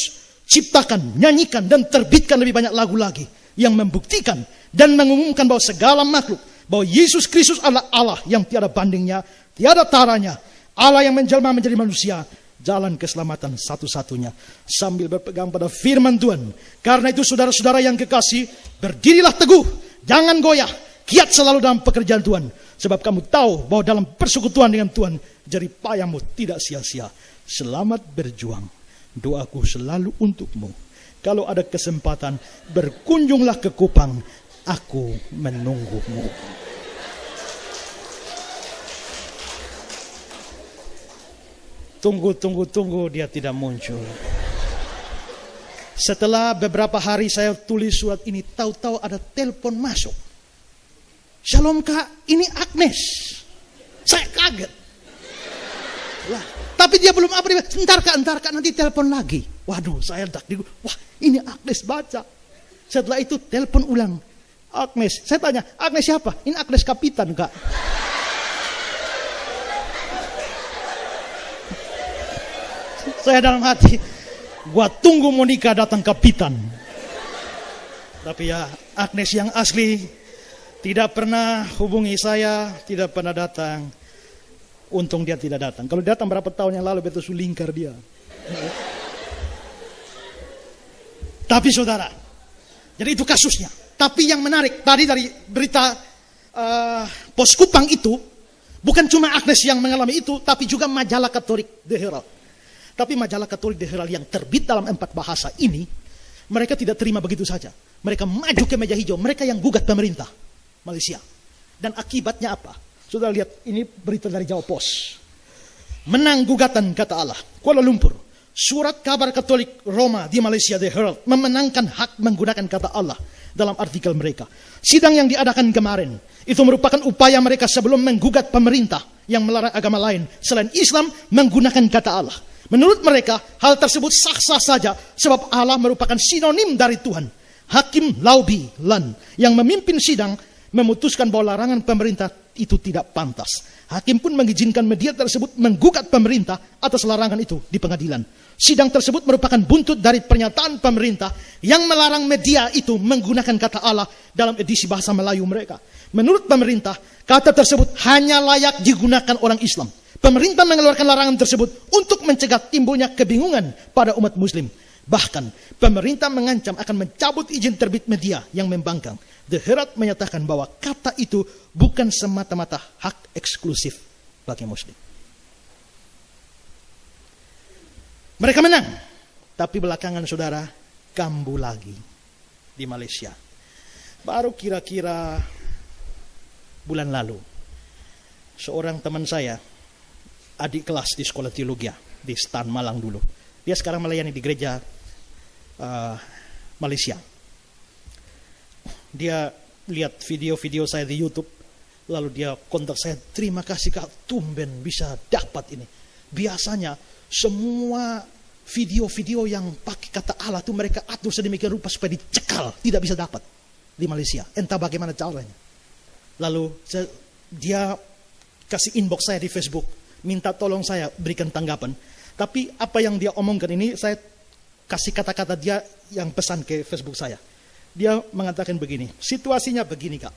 ciptakan, nyanyikan, dan terbitkan lebih banyak lagu lagi yang membuktikan dan mengumumkan bahwa segala makhluk, bahwa Yesus Kristus adalah Allah yang tiada bandingnya, tiada taranya, Allah yang menjelma menjadi manusia, jalan keselamatan satu-satunya, sambil berpegang pada firman Tuhan. Karena itu saudara-saudara yang kekasih, berdirilah teguh, jangan goyah, giat selalu dalam pekerjaan Tuhan, sebab kamu tahu bahwa dalam persekutuan dengan Tuhan, jerih payahmu tidak sia-sia. Selamat berjuang. Doaku selalu untukmu. Kalau ada kesempatan, berkunjunglah ke Kupang. Aku menunggumu. Tunggu, dia tidak muncul. Setelah beberapa hari saya tulis surat ini, tahu-tahu ada telepon masuk. Shalom Kak, ini Agnes. Saya kaget. Lah, tapi dia belum apa, entar kak nanti telepon lagi. Waduh, saya wah ini Agnes baca. Setelah itu telepon ulang, Agnes. Saya tanya, Agnes siapa? Ini Agnes Kapitan Kak. Saya dalam hati, gua tunggu Monica datang Kapitan. Tapi ya Agnes yang asli tidak pernah hubungi saya, tidak pernah datang. Untung dia tidak datang. Kalau datang berapa tahun yang lalu, betul sulingkar dia. Tapi saudara, jadi itu kasusnya. Tapi yang menarik tadi dari berita Pos Kupang itu, bukan cuma Agnes yang mengalami itu, tapi juga majalah Katolik The Herald. Tapi majalah Katolik The Herald yang terbit dalam 4 bahasa ini, mereka tidak terima begitu saja. Mereka maju ke meja hijau, mereka yang gugat pemerintah Malaysia. Dan akibatnya apa? Sudah lihat, ini berita dari Jawa Pos. Menang gugatan, kata Allah. Kuala Lumpur, surat kabar Katolik Roma di Malaysia The Herald memenangkan hak menggunakan kata Allah dalam artikel mereka. Sidang yang diadakan kemarin itu merupakan upaya mereka sebelum menggugat pemerintah yang melarang agama lain selain Islam menggunakan kata Allah. Menurut mereka, hal tersebut sah-sah saja sebab Allah merupakan sinonim dari Tuhan. Hakim Laubi Lan yang memimpin sidang memutuskan bahwa larangan pemerintah itu tidak pantas. Hakim pun mengizinkan media tersebut menggugat pemerintah atas larangan itu di pengadilan. Sidang tersebut merupakan buntut dari pernyataan pemerintah yang melarang media itu menggunakan kata Allah dalam edisi bahasa Melayu mereka. Menurut pemerintah, kata tersebut hanya layak digunakan orang Islam. Pemerintah mengeluarkan larangan tersebut untuk mencegah timbulnya kebingungan pada umat Muslim. Bahkan, pemerintah mengancam akan mencabut izin terbit media yang membangkang. The Herald menyatakan bahwa kata itu bukan semata-mata hak eksklusif bagi Muslim. Mereka menang, tapi belakangan saudara, kambuh lagi di Malaysia. Baru kira-kira bulan lalu, seorang teman saya, adik kelas di sekolah teologi di Stan Malang dulu. Dia sekarang melayani di gereja Malaysia. Dia lihat video-video saya di YouTube, lalu dia kontak saya, terima kasih Kak, tumben bisa dapat ini. Biasanya semua video-video yang pakai kata Allah itu mereka atur sedemikian rupa supaya dicekal, tidak bisa dapat di Malaysia. Entah bagaimana caranya. Lalu dia kasih inbox saya di Facebook, minta tolong saya berikan tanggapan. Tapi apa yang dia omongkan ini, saya kasih kata-kata dia yang pesan ke Facebook saya. Dia mengatakan begini, situasinya begini Kak.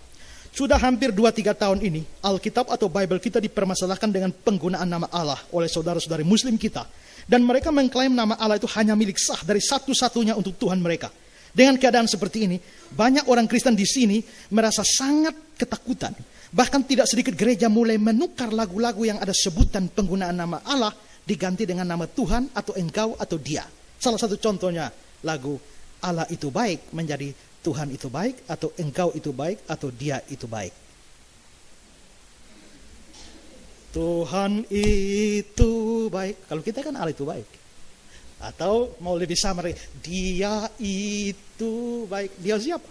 Sudah hampir 2-3 tahun ini, Alkitab atau Bible kita dipermasalahkan dengan penggunaan nama Allah oleh saudara-saudari Muslim kita. Dan mereka mengklaim nama Allah itu hanya milik sah dari satu-satunya untuk Tuhan mereka. Dengan keadaan seperti ini, banyak orang Kristen di sini merasa sangat ketakutan. Bahkan tidak sedikit gereja mulai menukar lagu-lagu yang ada sebutan penggunaan nama Allah diganti dengan nama Tuhan atau engkau atau dia. Salah satu contohnya lagu Allah itu baik menjadi Tuhan itu baik atau engkau itu baik atau dia itu baik. Tuhan itu baik. Kalau kita kan Allah itu baik. Atau mau lebih samar, dia itu baik. Dia siapa?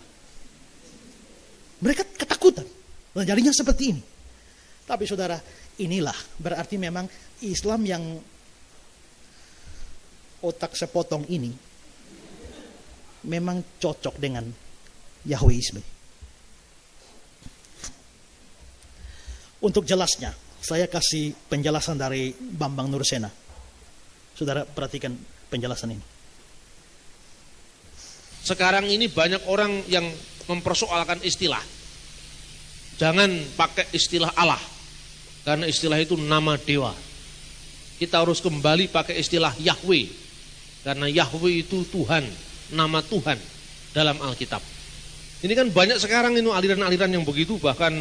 Mereka ketakutan. Jadinya seperti ini. Tapi saudara, inilah berarti memang Islam yang otak sepotong ini memang cocok dengan Yahweisme. Untuk jelasnya, saya kasih penjelasan dari Bambang Nursena. Saudara perhatikan penjelasan ini. Sekarang ini banyak orang yang mempersoalkan istilah. Jangan pakai istilah Allah, karena istilah itu nama dewa. Kita harus kembali pakai istilah Yahweh, karena Yahweh itu Tuhan, nama Tuhan dalam Alkitab. Ini kan banyak sekarang ini aliran-aliran yang begitu, bahkan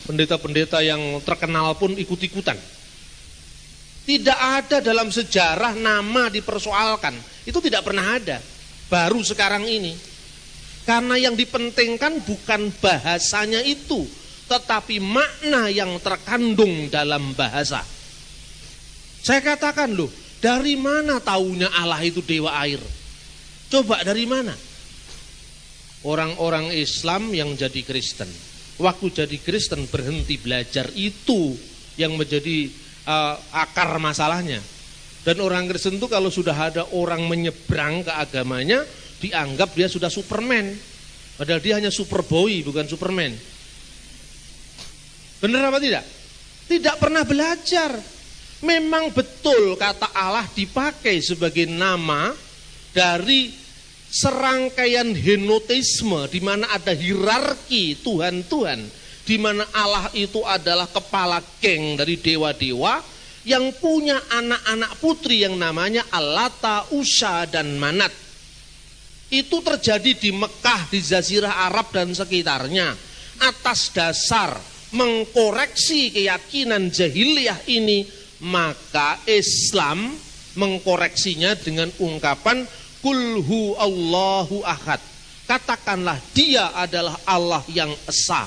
pendeta-pendeta yang terkenal pun ikut-ikutan. Tidak ada dalam sejarah nama dipersoalkan. Itu tidak pernah ada. Baru sekarang ini. Karena yang dipentingkan bukan bahasanya itu, tetapi makna yang terkandung dalam bahasa. Saya katakan loh, dari mana taunya Allah itu dewa air? Coba dari mana? Orang-orang Islam yang jadi Kristen, waktu jadi Kristen berhenti belajar, itu yang menjadi akar masalahnya. Dan orang Kristen itu kalau sudah ada orang menyeberang ke agamanya, dianggap dia sudah Superman, padahal dia hanya Superboy bukan Superman. Benar apa tidak? Tidak pernah belajar. Memang betul kata Allah dipakai sebagai nama dari serangkaian henoteisme, di mana ada hierarki Tuhan-Tuhan, di mana Allah itu adalah kepala geng dari dewa-dewa yang punya anak-anak putri yang namanya Allata, Usha, dan Manat. Itu terjadi di Mekah, di Jazirah Arab dan sekitarnya, atas dasar mengkoreksi keyakinan jahiliyah ini. Maka Islam mengkoreksinya dengan ungkapan Qul hu Allahu ahad. Katakanlah dia adalah Allah yang esa.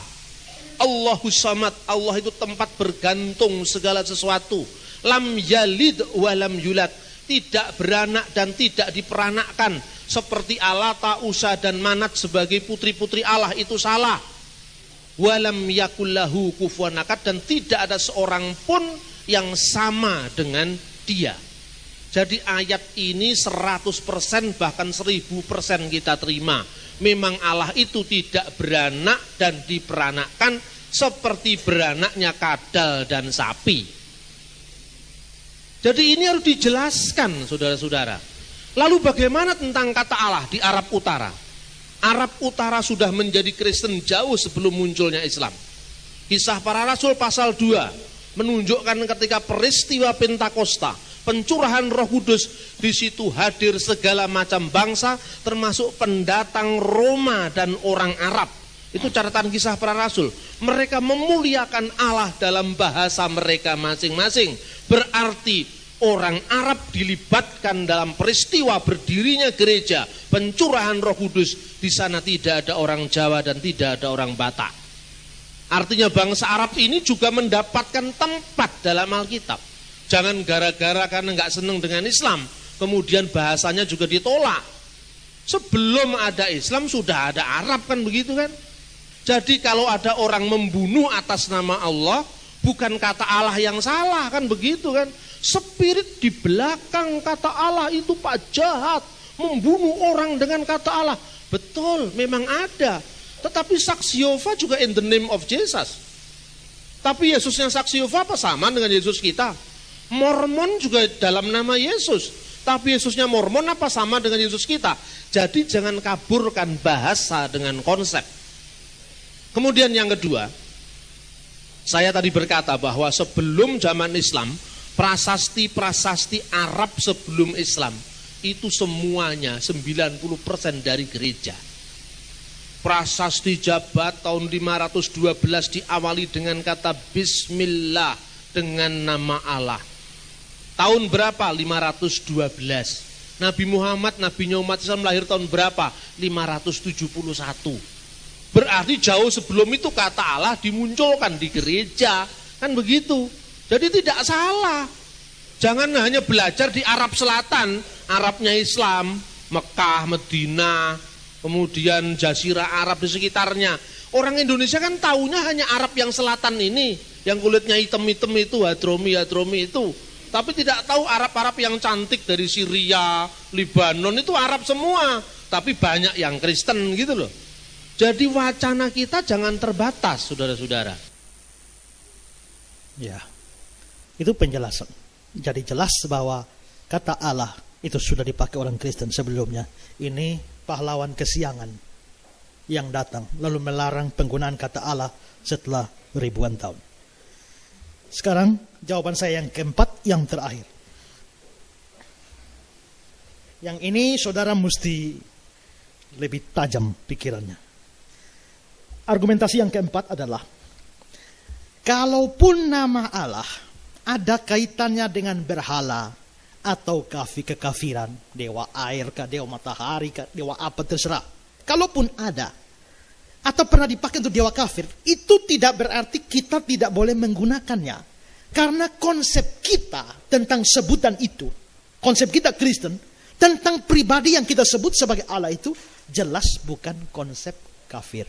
Allahus samad, Allah itu tempat bergantung segala sesuatu. Lam yalid walam yulad, tidak beranak dan tidak diperanakkan. Seperti Allata, Usha, dan Manat sebagai putri-putri Allah, itu salah. Walam yakullahu kufuwan ahad, dan tidak ada seorang pun yang sama dengan dia. Jadi ayat ini 100% bahkan 1000% kita terima. Memang Allah itu tidak beranak dan diperanakkan seperti beranaknya kadal dan sapi. Jadi ini harus dijelaskan, saudara-saudara. Lalu bagaimana tentang kata Allah di Arab Utara? Arab Utara sudah menjadi Kristen jauh sebelum munculnya Islam. Kisah Para Rasul pasal 2 menunjukkan ketika peristiwa Pentakosta, pencurahan Roh Kudus, di situ hadir segala macam bangsa, termasuk pendatang Roma dan orang Arab. Itu catatan Kisah Para Rasul. Mereka memuliakan Allah dalam bahasa mereka masing-masing. Berarti orang Arab dilibatkan dalam peristiwa berdirinya gereja, pencurahan Roh Kudus. Di sana tidak ada orang Jawa dan tidak ada orang Batak. Artinya bangsa Arab ini juga mendapatkan tempat dalam Alkitab. Jangan gara-gara karena nggak senang dengan Islam, kemudian bahasanya juga ditolak. Sebelum ada Islam sudah ada Arab, kan begitu kan? Jadi kalau ada orang membunuh atas nama Allah, bukan kata Allah yang salah, kan begitu kan? Spirit di belakang kata Allah itu Pak jahat, membunuh orang dengan kata Allah. Betul, memang ada. Tetapi saksi Yehova juga in the name of Jesus. Tapi Yesusnya saksi Yehova apa sama dengan Yesus kita? Mormon juga dalam nama Yesus. Tapi Yesusnya Mormon apa sama dengan Yesus kita? Jadi jangan kaburkan bahasa dengan konsep. Kemudian yang kedua, saya tadi berkata bahwa sebelum zaman Islam, prasasti-prasasti Arab sebelum Islam itu semuanya 90% dari gereja. Prasasti Jabat tahun 512 diawali dengan kata Bismillah, dengan nama Allah. Tahun berapa? 512. Nabi Muhammad, nabinya umat Islam lahir tahun berapa? 571. Berarti jauh sebelum itu kata Allah dimunculkan di gereja. Kan begitu. Jadi tidak salah. Jangan hanya belajar di Arab Selatan, Arabnya Islam, Mekah, Medina, kemudian Jazirah Arab di sekitarnya. Orang Indonesia kan taunya hanya Arab yang selatan ini, yang kulitnya hitam-hitam itu, Hadromi itu. Tapi tidak tahu Arab-Arab yang cantik dari Syria, Libanon itu Arab semua. Tapi banyak yang Kristen gitu loh. Jadi wacana kita jangan terbatas, saudara-saudara. Ya, itu penjelasan. Jadi jelas bahwa kata Allah itu sudah dipakai orang Kristen sebelumnya. Ini pahlawan kesiangan yang datang lalu melarang penggunaan kata Allah setelah ribuan tahun. Sekarang jawaban saya yang keempat, yang terakhir. Yang ini saudara mesti lebih tajam pikirannya. Argumentasi yang keempat adalah, kalaupun nama Allah ada kaitannya dengan berhala atau kekafiran, dewa air kah, dewa matahari kah, dewa apa terserah. Kalaupun ada atau pernah dipakai untuk dewa kafir, itu tidak berarti kita tidak boleh menggunakannya. Karena konsep kita tentang sebutan itu, konsep kita Kristen tentang pribadi yang kita sebut sebagai Allah itu jelas bukan konsep kafir.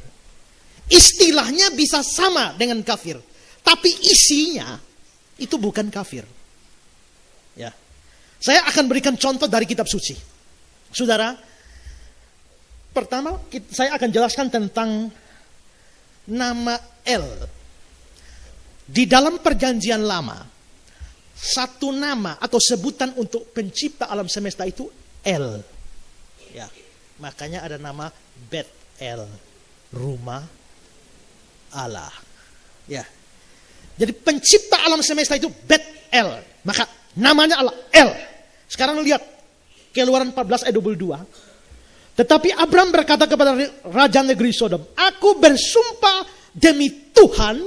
Istilahnya bisa sama dengan kafir, tapi isinya itu bukan kafir. Ya. Saya akan berikan contoh dari kitab suci. Saudara, pertama saya akan jelaskan tentang nama El. Di dalam perjanjian lama, satu nama atau sebutan untuk pencipta alam semesta itu El. Ya. Makanya ada nama Bet El, rumah Allah. Ya. Jadi pencipta alam semesta itu Bet El. Maka namanya Allah El. Sekarang lihat Keluaran 14 ayat 22. Tetapi Abram berkata kepada raja negeri Sodom, aku bersumpah demi Tuhan.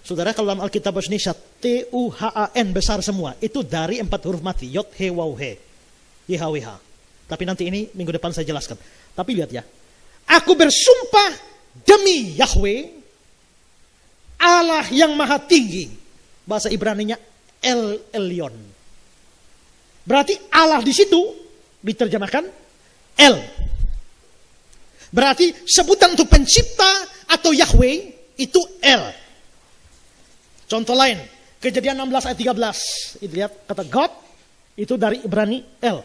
Saudara, kalau dalam Alkitab bahasa Indonesia T-U-H-A-N besar semua. Itu dari 4 huruf mati. Yod, He, Waw, He. YHWH. Tapi nanti ini minggu depan saya jelaskan. Tapi lihat ya. Aku bersumpah demi Yahweh, Allah yang maha tinggi. Bahasa Ibraninya El Elyon. Berarti Allah di situ diterjemahkan El. Berarti sebutan untuk pencipta atau Yahweh itu El. Contoh lain, Kejadian 16 ayat 13. Itu lihat kata God itu dari Ibrani El.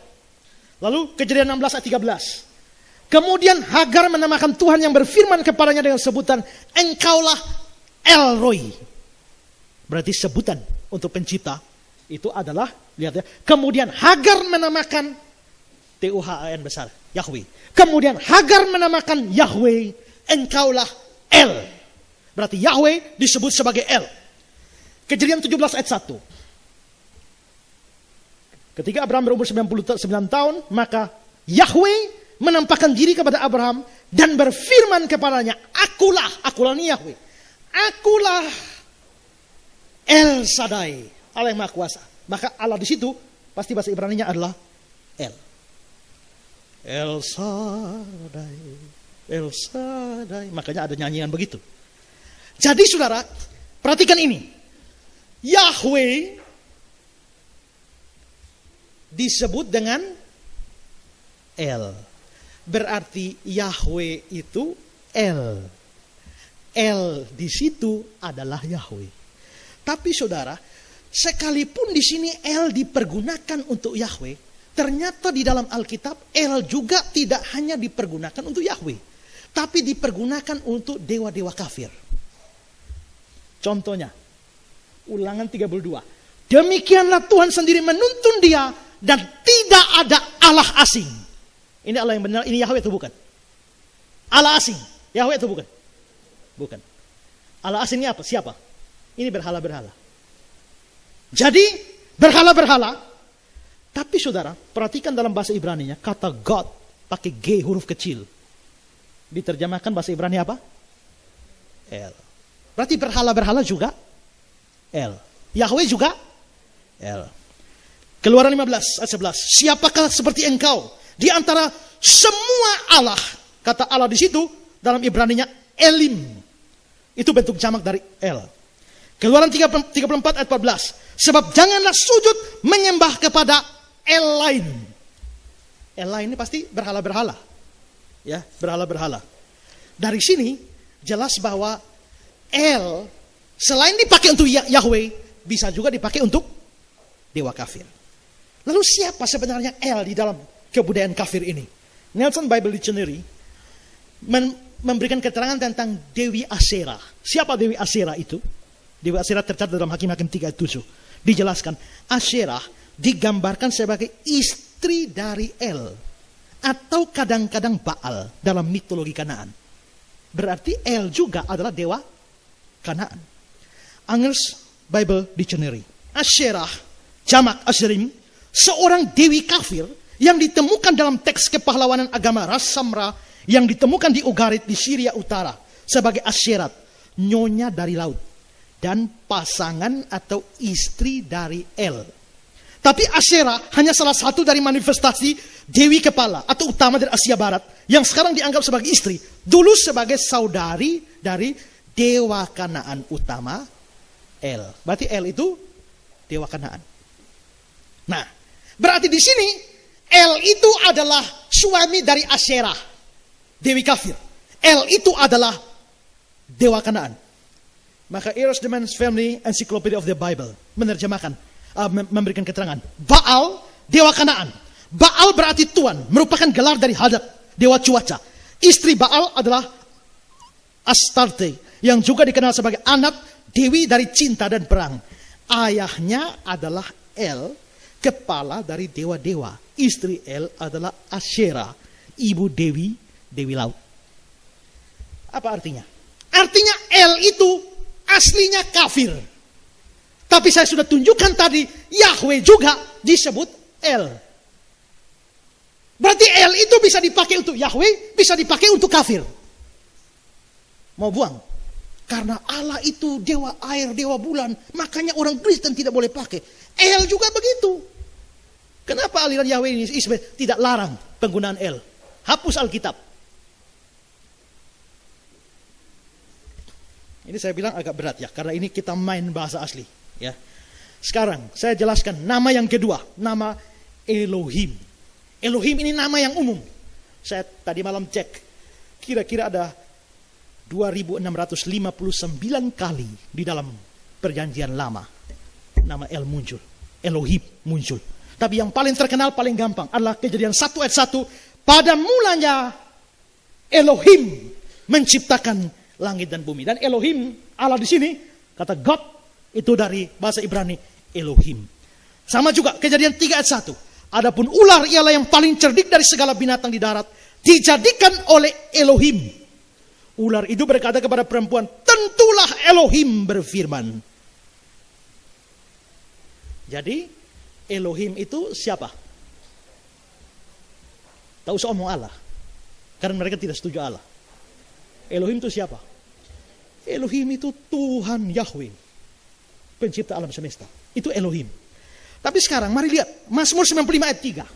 Lalu Kejadian 16 ayat 13. Kemudian Hagar menamakan Tuhan yang berfirman kepadanya dengan sebutan Engkaulah El Roy. Berarti sebutan untuk pencipta itu adalah, lihat ya. Kemudian Hagar menamakan T-U-H-A-N besar, Yahweh. Kemudian Hagar menamakan Yahweh, engkaulah El. Berarti Yahweh disebut sebagai El. Kejadian 17 ayat 1. Ketika Abraham berumur 99 tahun, maka Yahweh menampakkan diri kepada Abraham dan berfirman kepadanya, akulah ini Yahweh. Akulah El Shaddai, Allah yang Maha Kuasa. Maka Allah di situ pasti bahasa Ibraninya adalah El. El Shaddai, El Shaddai. Makanya ada nyanyian begitu. Jadi saudara, perhatikan ini. Yahweh disebut dengan El. Berarti Yahweh itu El. El di situ adalah Yahweh. Tapi saudara, sekalipun di sini El dipergunakan untuk Yahweh, ternyata di dalam Alkitab El juga tidak hanya dipergunakan untuk Yahweh, tapi dipergunakan untuk dewa-dewa kafir. Contohnya, Ulangan 32. Demikianlah Tuhan sendiri menuntun dia dan tidak ada Allah asing. Ini Allah yang benar, ini Yahweh atau bukan? Allah asing, Yahweh atau bukan? Bukan. Allah asingnya apa? Siapa? Ini berhala-berhala. Jadi berhala-berhala Tapi saudara, perhatikan dalam bahasa Ibrani-nya, kata God pakai G huruf kecil. Diterjemahkan bahasa Ibrani apa? El. Berarti berhala-berhala juga El. Yahweh juga El. Keluaran 15 ayat 11. Siapakah seperti engkau di antara semua Allah? Kata Allah di situ dalam Ibrani-nya Elim. Itu bentuk jamak dari El. Keluaran 34 ayat 14. Sebab janganlah sujud menyembah kepada El lain. El lain ini pasti berhala-berhala. Ya, berhala-berhala. Dari sini jelas bahwa El selain dipakai untuk Yahweh, bisa juga dipakai untuk dewa kafir. Lalu siapa sebenarnya El di dalam kebudayaan kafir ini? Nelson Bible Dictionary memberikan keterangan tentang Dewi Asyera. Siapa Dewi Asyera itu? Dewi Asyera tercatat dalam Hakim-Hakim 3 ayat 7. Dijelaskan, Asyera digambarkan sebagai istri dari El atau kadang-kadang Baal dalam mitologi Kanaan. Berarti El juga adalah dewa Kanaan. Angers Bible Dictionary. Asyerah, jamak Asherim, seorang dewi kafir yang ditemukan dalam teks kepahlawanan agama ras Samra yang ditemukan di Ugarit di Syria Utara sebagai Asherat, nyonya dari laut dan pasangan atau istri dari El. Tapi Asyera hanya salah satu dari manifestasi dewi kepala atau utama dari Asia Barat yang sekarang dianggap sebagai istri, dulu sebagai saudari dari dewa Kanaan utama El. Berarti El itu dewa Kanaan. Nah, berarti di sini El itu adalah suami dari Asyera, dewi kafir. El itu adalah dewa Kanaan. Maka Eros the Man's Family Encyclopedia of the Bible menerjemahkan, memberikan keterangan. Baal, dewa Kanaan. Baal berarti Tuhan, merupakan gelar dari Hadad, dewa cuaca. Istri Baal adalah Astarte, yang juga dikenal sebagai anak dewi dari cinta dan perang. Ayahnya adalah El, kepala dari dewa-dewa. Istri El adalah Asyera, ibu dewi laut. Apa artinya? Artinya El itu aslinya kafir. Tapi saya sudah tunjukkan tadi, Yahweh juga disebut El. Berarti El itu bisa dipakai untuk Yahweh, bisa dipakai untuk kafir. Mau buang? Karena Allah itu dewa air, dewa bulan, makanya orang Kristen tidak boleh pakai. El juga begitu. Kenapa aliran Yahweh ini tidak larang penggunaan El? Hapus Alkitab. Ini saya bilang agak berat ya, karena ini kita main bahasa asli. Ya. Sekarang saya jelaskan nama yang kedua, nama Elohim. Elohim ini nama yang umum. Saya tadi malam cek, kira-kira ada 2659 kali di dalam perjanjian lama nama El muncul, Elohim muncul. Tapi yang paling terkenal, paling gampang adalah Kejadian 1 ayat 1. Pada mulanya Elohim menciptakan langit dan bumi. Dan Elohim, Allah di sini, kata God, itu dari bahasa Ibrani Elohim. Sama juga Kejadian 3 ayat 1. Adapun ular ialah yang paling cerdik dari segala binatang di darat, dijadikan oleh Elohim. Ular itu berkata kepada perempuan, tentulah Elohim berfirman. Jadi Elohim itu siapa? Tak usah omong Allah, karena mereka tidak setuju Allah. Elohim itu siapa? Elohim itu Tuhan Yahweh, pencipta alam semesta. Itu Elohim. Tapi sekarang mari lihat Mazmur 95 ayat 3.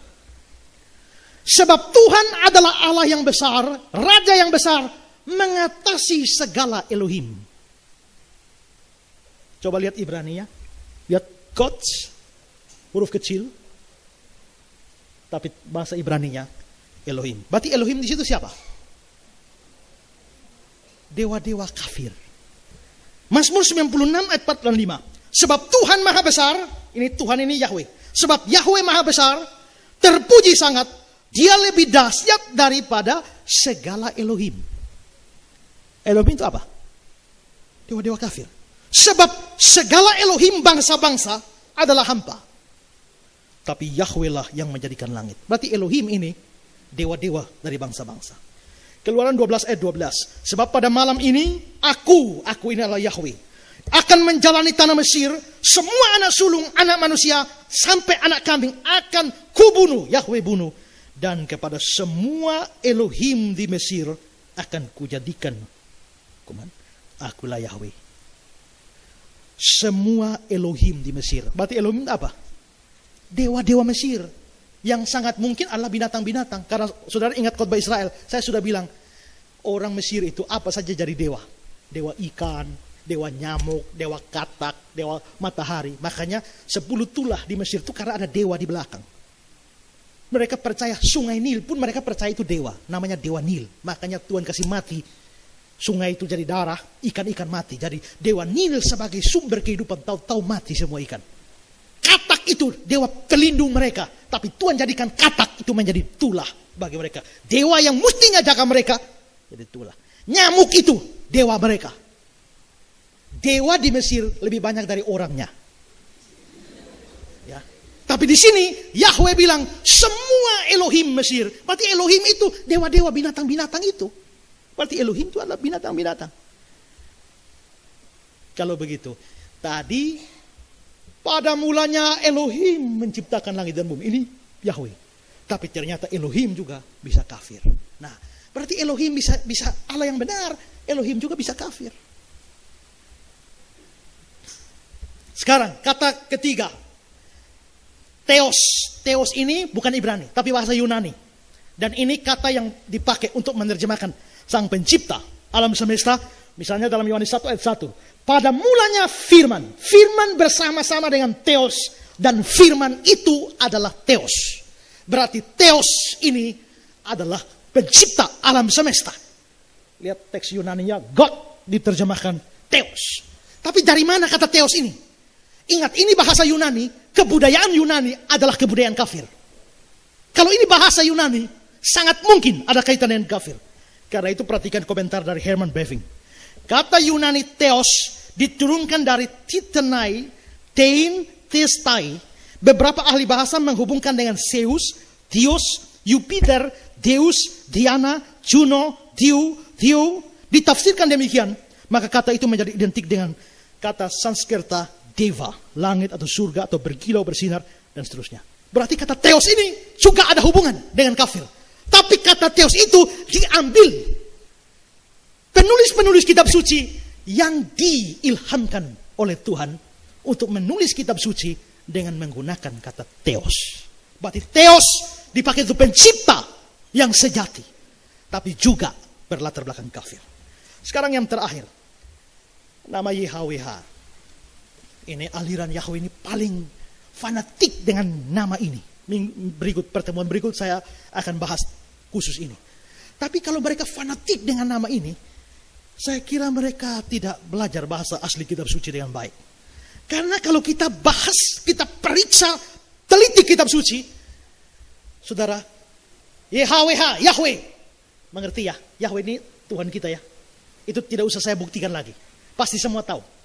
Sebab Tuhan adalah Allah yang besar, Raja yang besar, mengatasi segala Elohim. Coba lihat Ibrani ya. Lihat God, huruf kecil, tapi bahasa Ibraninya Elohim. Berarti Elohim di situ siapa? Dewa-dewa kafir. Mazmur 96 ayat 4 dan 5. Sebab Tuhan maha besar, ini Tuhan ini Yahweh. Sebab Yahweh maha besar, terpuji sangat, dia lebih dahsyat daripada segala Elohim. Elohim itu apa? Dewa-dewa kafir. Sebab segala Elohim bangsa-bangsa adalah hampa. Tapi Yahweh lah yang menjadikan langit. Berarti Elohim ini dewa-dewa dari bangsa-bangsa. Keluaran 12 ayat 12. Sebab pada malam ini aku ini adalah Yahweh, akan menjalani tanah Mesir, semua anak sulung, anak manusia, sampai anak kambing akan kubunuh, Yahweh bunuh. Dan kepada semua Elohim di Mesir akan kujadikan hukuman. Akulah Yahweh. Semua Elohim di Mesir. Berarti Elohim apa? Dewa-dewa Mesir. Yang sangat mungkin adalah binatang-binatang. Karena saudara ingat khotbah Israel, saya sudah bilang, orang Mesir itu apa saja jadi dewa. Dewa ikan, dewa nyamuk, dewa katak, dewa matahari. Makanya 10 tulah di Mesir itu karena ada dewa di belakang. Mereka percaya sungai Nil pun mereka percaya itu dewa. Namanya dewa Nil. Makanya Tuhan kasih mati. Sungai itu jadi darah, ikan-ikan mati. Jadi dewa Nil sebagai sumber kehidupan, tahu-tahu mati semua ikan. Katak itu dewa pelindung mereka. Tapi Tuhan jadikan katak itu menjadi tulah bagi mereka. Dewa yang mesti ngajaga mereka jadi tulah. Nyamuk itu dewa mereka. Dewa di Mesir lebih banyak dari orangnya. Ya. Tapi di sini Yahweh bilang semua Elohim Mesir. Berarti Elohim itu dewa-dewa binatang-binatang itu. Berarti Elohim itu adalah binatang-binatang. Kalau begitu, tadi pada mulanya Elohim menciptakan langit dan bumi. Ini Yahweh. Tapi ternyata Elohim juga bisa kafir. Nah, berarti Elohim bisa Allah yang benar. Elohim juga bisa kafir. Sekarang kata ketiga. Theos. Theos ini bukan Ibrani, tapi bahasa Yunani. Dan ini kata yang dipakai untuk menerjemahkan Sang Pencipta alam semesta. Misalnya dalam Yohanes 1 ayat 1. Pada mulanya firman. Firman bersama-sama dengan Theos. Dan firman itu adalah Theos. Berarti Theos ini adalah pencipta alam semesta. Lihat teks Yunaninya, God diterjemahkan Theos. Tapi dari mana kata Theos ini? Ingat, ini bahasa Yunani. Kebudayaan Yunani adalah kebudayaan kafir. Kalau ini bahasa Yunani, sangat mungkin ada kaitan dengan kafir. Karena itu perhatikan komentar dari Herman Bavinck. Kata Yunani Theos diturunkan dari Titenai, Tein, Testai. Beberapa ahli bahasa menghubungkan dengan Zeus, Dios, Jupiter, Deus, Diana, Juno, Diu. Ditafsirkan demikian, maka kata itu menjadi identik dengan kata Sanskerta Deva, langit atau surga atau berkilau bersinar dan seterusnya. Berarti kata Theos ini juga ada hubungan dengan kafir. Tapi kata Theos itu diambil penulis-penulis kitab suci yang diilhamkan oleh Tuhan untuk menulis kitab suci dengan menggunakan kata Theos. Berarti Theos dipakai untuk pencipta yang sejati, tapi juga berlatar belakang kafir. Sekarang yang terakhir, nama YHWH. Ini aliran Yahweh ini paling fanatik dengan nama ini. Pertemuan berikut saya akan bahas khusus ini. Tapi kalau mereka fanatik dengan nama ini, saya kira mereka tidak belajar bahasa asli kitab suci dengan baik. Karena kalau kita bahas, kita periksa, teliti kitab suci, saudara, YHWH, Yahweh, mengerti ya? Yahweh ini Tuhan kita ya. Itu tidak usah saya buktikan lagi. Pasti semua tahu.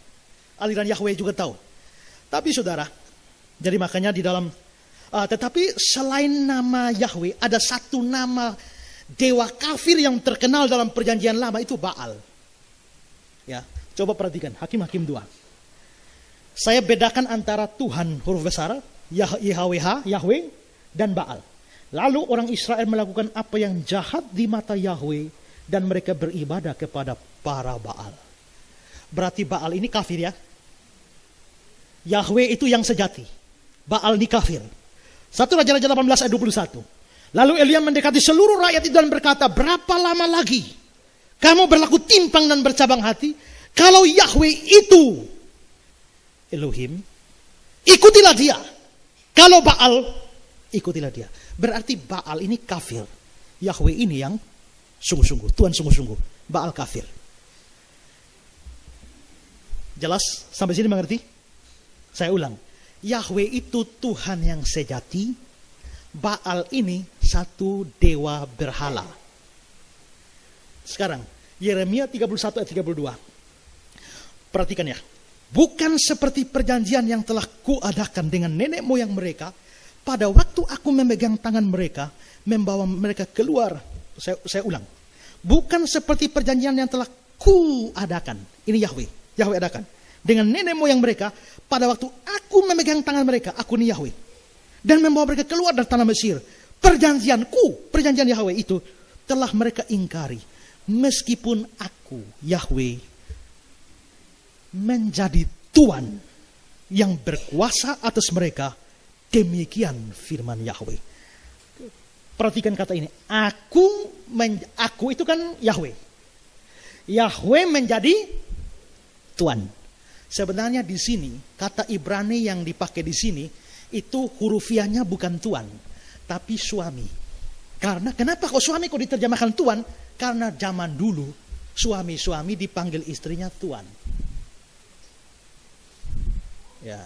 Aliran Yahweh juga tahu. Tapi saudara, jadi makanya di dalam tetapi selain nama Yahweh, ada satu nama dewa kafir yang terkenal dalam perjanjian lama, itu Baal. Ya, coba perhatikan Hakim-Hakim 2. Saya bedakan antara Tuhan huruf besar, YHWH, Yahweh, dan Baal. Lalu orang Israel melakukan apa yang jahat di mata Yahweh dan mereka beribadah kepada para Baal. Berarti Baal ini kafir ya. Yahweh itu yang sejati. Baal ini kafir. 1 Raja-Raja 18 ayat 21. Lalu Elia mendekati seluruh rakyat itu dan berkata, berapa lama lagi kamu berlaku timpang dan bercabang hati? Kalau Yahweh itu Elohim, ikutilah dia. Kalau Baal, ikutilah dia. Berarti Baal ini kafir. Yahweh ini yang sungguh-sungguh, Tuhan sungguh-sungguh. Baal kafir. Jelas? Sampai sini mengerti? Saya ulang. Yahweh itu Tuhan yang sejati. Baal ini satu dewa berhala. Sekarang, Yeremia 31 ayat 32. Perhatikan ya. Bukan seperti perjanjian yang telah kuadakan dengan nenek moyang mereka. Pada waktu aku memegang tangan mereka, membawa mereka keluar. Saya ulang. Bukan seperti perjanjian yang telah kuadakan. Ini Yahweh. Yahweh adakan. dengan nenek moyang mereka pada waktu aku memegang tangan mereka, aku ini Yahweh, dan membawa mereka keluar dari tanah Mesir. Perjanjianku, perjanjian Yahweh itu telah mereka ingkari, meskipun aku Yahweh menjadi Tuhan yang berkuasa atas mereka. Demikian firman Yahweh. Perhatikan kata ini. Aku itu kan Yahweh. Yahweh menjadi Tuhan. Sebenarnya di sini kata Ibrani yang dipakai di sini itu hurufiahnya bukan Tuhan, tapi suami. Karena kenapa kok suami kok diterjemahkan Tuhan? Karena zaman dulu suami-suami dipanggil istrinya Tuhan. Ya.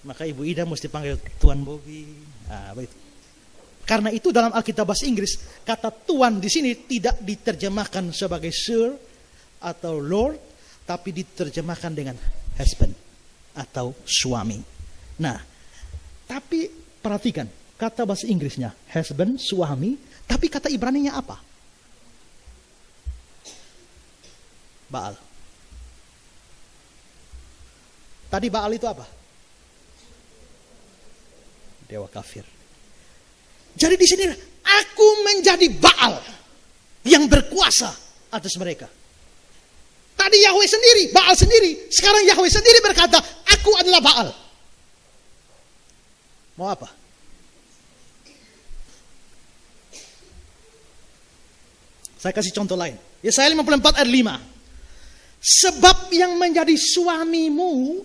Maka Ibu Ida mesti panggil Tuan Bobi. Karena itu dalam Alkitab bahasa Inggris kata Tuan di sini tidak diterjemahkan sebagai Sir atau Lord, tapi diterjemahkan dengan husband atau suami. Nah, tapi perhatikan kata bahasa Inggrisnya husband, suami, tapi kata Ibraninya apa? Baal. Tadi Baal itu apa? Dewa kafir. Jadi di sini aku menjadi Baal yang berkuasa atas mereka. Tadi Yahweh sendiri, Baal sendiri. Sekarang Yahweh sendiri berkata, aku adalah Baal. Mau apa? Saya kasih contoh lain. Yesaya 54 ayat 5. Sebab yang menjadi suamimu,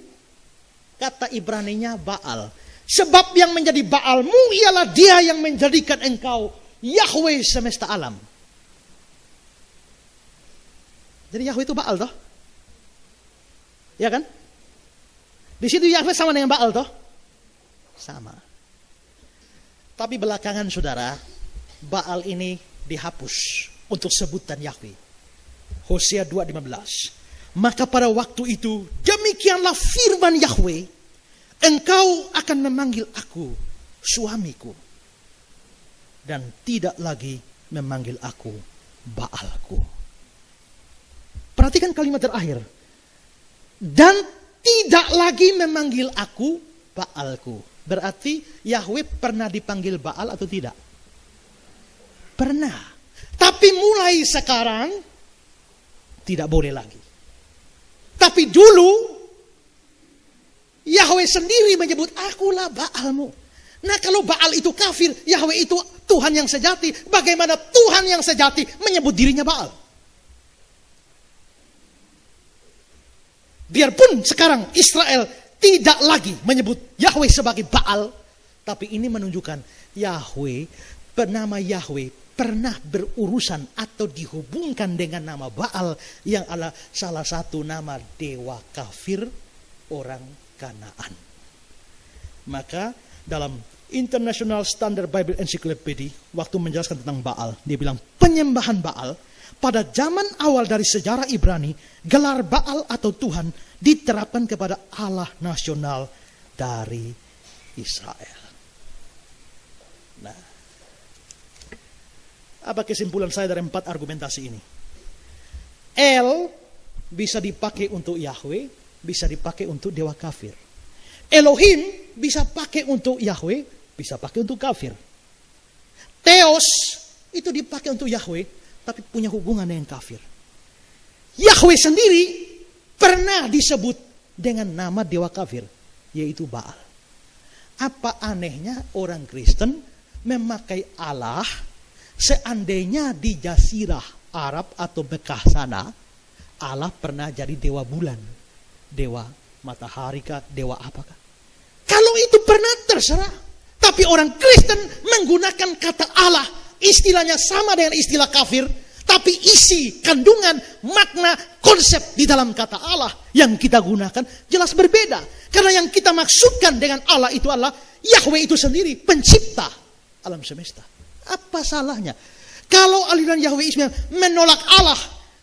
kata Ibraninya Baal. Sebab yang menjadi Baalmu ialah dia yang menjadikan engkau Yahweh semesta alam. Jadi Yahweh itu Baal toh? Ya kan? Di situ Yahweh sama dengan Baal toh? Sama. Tapi belakangan saudara, Baal ini dihapus untuk sebutan Yahweh. Hosea 2:15. Maka pada waktu itu demikianlah firman Yahweh, engkau akan memanggil aku suamiku dan tidak lagi memanggil aku Baalku. Perhatikan kalimat terakhir. Dan tidak lagi memanggil aku Baalku. Berarti Yahweh pernah dipanggil Baal atau tidak? Pernah. Tapi mulai sekarang tidak boleh lagi. Tapi dulu Yahweh sendiri menyebut akulah Baalmu. Nah kalau Baal itu kafir, Yahweh itu Tuhan yang sejati. Bagaimana Tuhan yang sejati menyebut dirinya Baal? Biarpun sekarang Israel tidak lagi menyebut Yahweh sebagai Baal, tapi ini menunjukkan Yahweh, bernama Yahweh pernah berurusan atau dihubungkan dengan nama Baal yang adalah salah satu nama dewa kafir orang Kanaan. Maka dalam International Standard Bible Encyclopedia waktu menjelaskan tentang Baal, dia bilang penyembahan Baal pada zaman awal dari sejarah Ibrani, gelar Baal atau Tuhan diterapkan kepada Allah nasional dari Israel. Nah, apa kesimpulan saya dari 4 argumentasi ini? El bisa dipakai untuk Yahweh, bisa dipakai untuk dewa kafir. Elohim bisa pakai untuk Yahweh, bisa pakai untuk kafir. Theos itu dipakai untuk Yahweh, tapi punya hubungan dengan kafir. Yahweh sendiri pernah disebut dengan nama dewa kafir, yaitu Baal. Apa anehnya orang Kristen memakai Allah seandainya di Jazirah Arab atau Mekah sana, Allah pernah jadi dewa bulan, dewa matahari kah, dewa apakah? Kalau itu pernah terserah. Tapi orang Kristen menggunakan kata Allah, istilahnya sama dengan istilah kafir, tapi isi, kandungan, makna, konsep di dalam kata Allah yang kita gunakan jelas berbeda. Karena yang kita maksudkan dengan Allah itu adalah Yahweh itu sendiri, pencipta alam semesta. Apa salahnya? Kalau aliran Yahweisme menolak Allah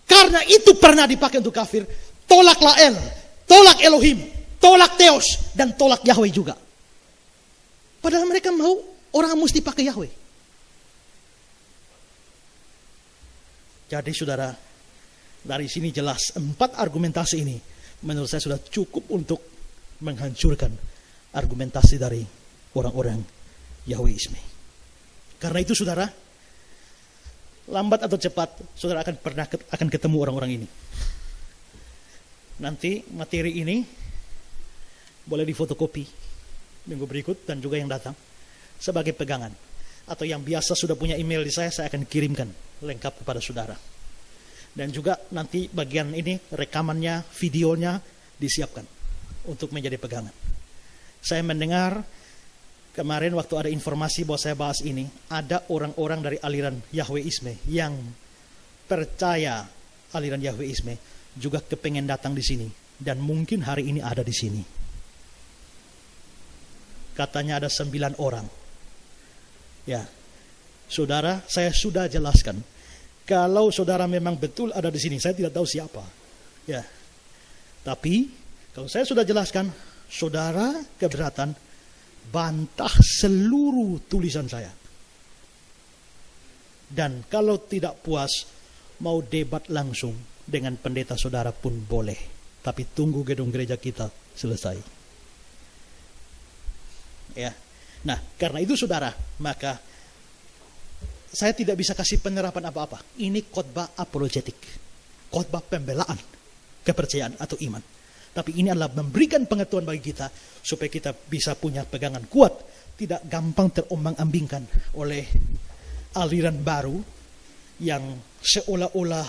karena itu pernah dipakai untuk kafir, tolaklah El, tolak Elohim, tolak Theos, dan tolak Yahweh juga. Padahal mereka mau orang mesti pakai Yahweh. Jadi saudara, Dari sini jelas 4 argumentasi ini menurut saya sudah cukup untuk menghancurkan argumentasi dari orang-orang Yahweisme. Karena itu saudara, lambat atau cepat saudara akan ketemu orang-orang ini. Nanti materi ini boleh difotokopi minggu berikut dan juga yang datang sebagai pegangan. Atau yang biasa sudah punya email di saya akan kirimkan lengkap kepada saudara. Dan juga nanti bagian ini rekamannya, videonya disiapkan untuk menjadi pegangan. Saya mendengar kemarin waktu ada informasi bahwa saya bahas ini, ada orang-orang dari aliran Yahweisme yang percaya aliran Yahweisme juga kepengen datang di sini dan mungkin hari ini ada di sini. Katanya ada 9 orang. Ya, saudara, saya sudah jelaskan. Kalau saudara memang betul ada di sini, saya tidak tahu siapa. Ya, tapi kalau saya sudah jelaskan, saudara keberatan, bantah seluruh tulisan saya. Dan kalau tidak puas, mau debat langsung dengan pendeta saudara pun boleh. Tapi tunggu gedung gereja kita selesai. Ya, nah karena itu saudara, maka saya tidak bisa kasih penerapan apa-apa. Ini khotbah apologetik, khotbah pembelaan kepercayaan atau iman. Tapi ini adalah memberikan pengetahuan bagi kita supaya kita bisa punya pegangan kuat, tidak gampang terombang-ambingkan oleh aliran baru yang seolah-olah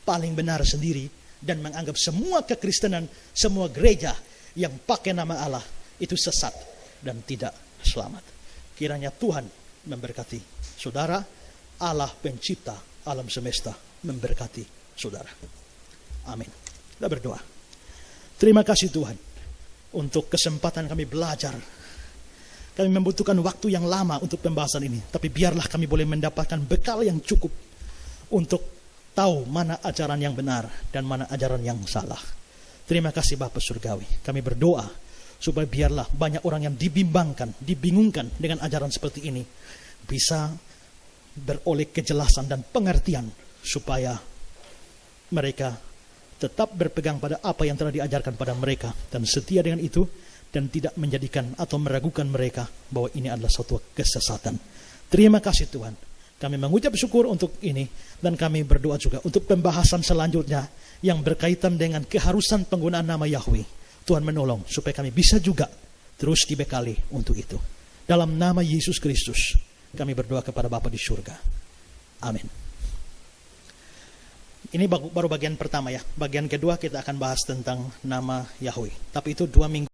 paling benar sendiri dan menganggap semua kekristenan, semua gereja yang pakai nama Allah itu sesat dan tidak selamat. Kiranya Tuhan memberkati saudara. Allah pencipta alam semesta memberkati saudara. Amin. Kita berdoa. Terima kasih Tuhan untuk kesempatan kami belajar. Kami membutuhkan waktu yang lama untuk pembahasan ini, tapi biarlah kami boleh mendapatkan bekal yang cukup untuk tahu mana ajaran yang benar dan mana ajaran yang salah. Terima kasih Bapa Surgawi. Kami berdoa supaya biarlah banyak orang yang dibimbangkan, dibingungkan dengan ajaran seperti ini bisa beroleh kejelasan dan pengertian supaya mereka tetap berpegang pada apa yang telah diajarkan pada mereka dan setia dengan itu dan tidak menjadikan atau meragukan mereka bahwa ini adalah suatu kesesatan. Terima kasih Tuhan. Kami mengucap syukur untuk ini dan kami berdoa juga untuk pembahasan selanjutnya yang berkaitan dengan keharusan penggunaan nama Yahweh. Tuhan menolong supaya kami bisa juga terus dibekali untuk itu. Dalam nama Yesus Kristus kami berdoa kepada Bapa di surga. Amin. Ini baru bagian pertama ya. Bagian kedua kita akan bahas tentang nama Yahweh. Tapi itu 2 minggu.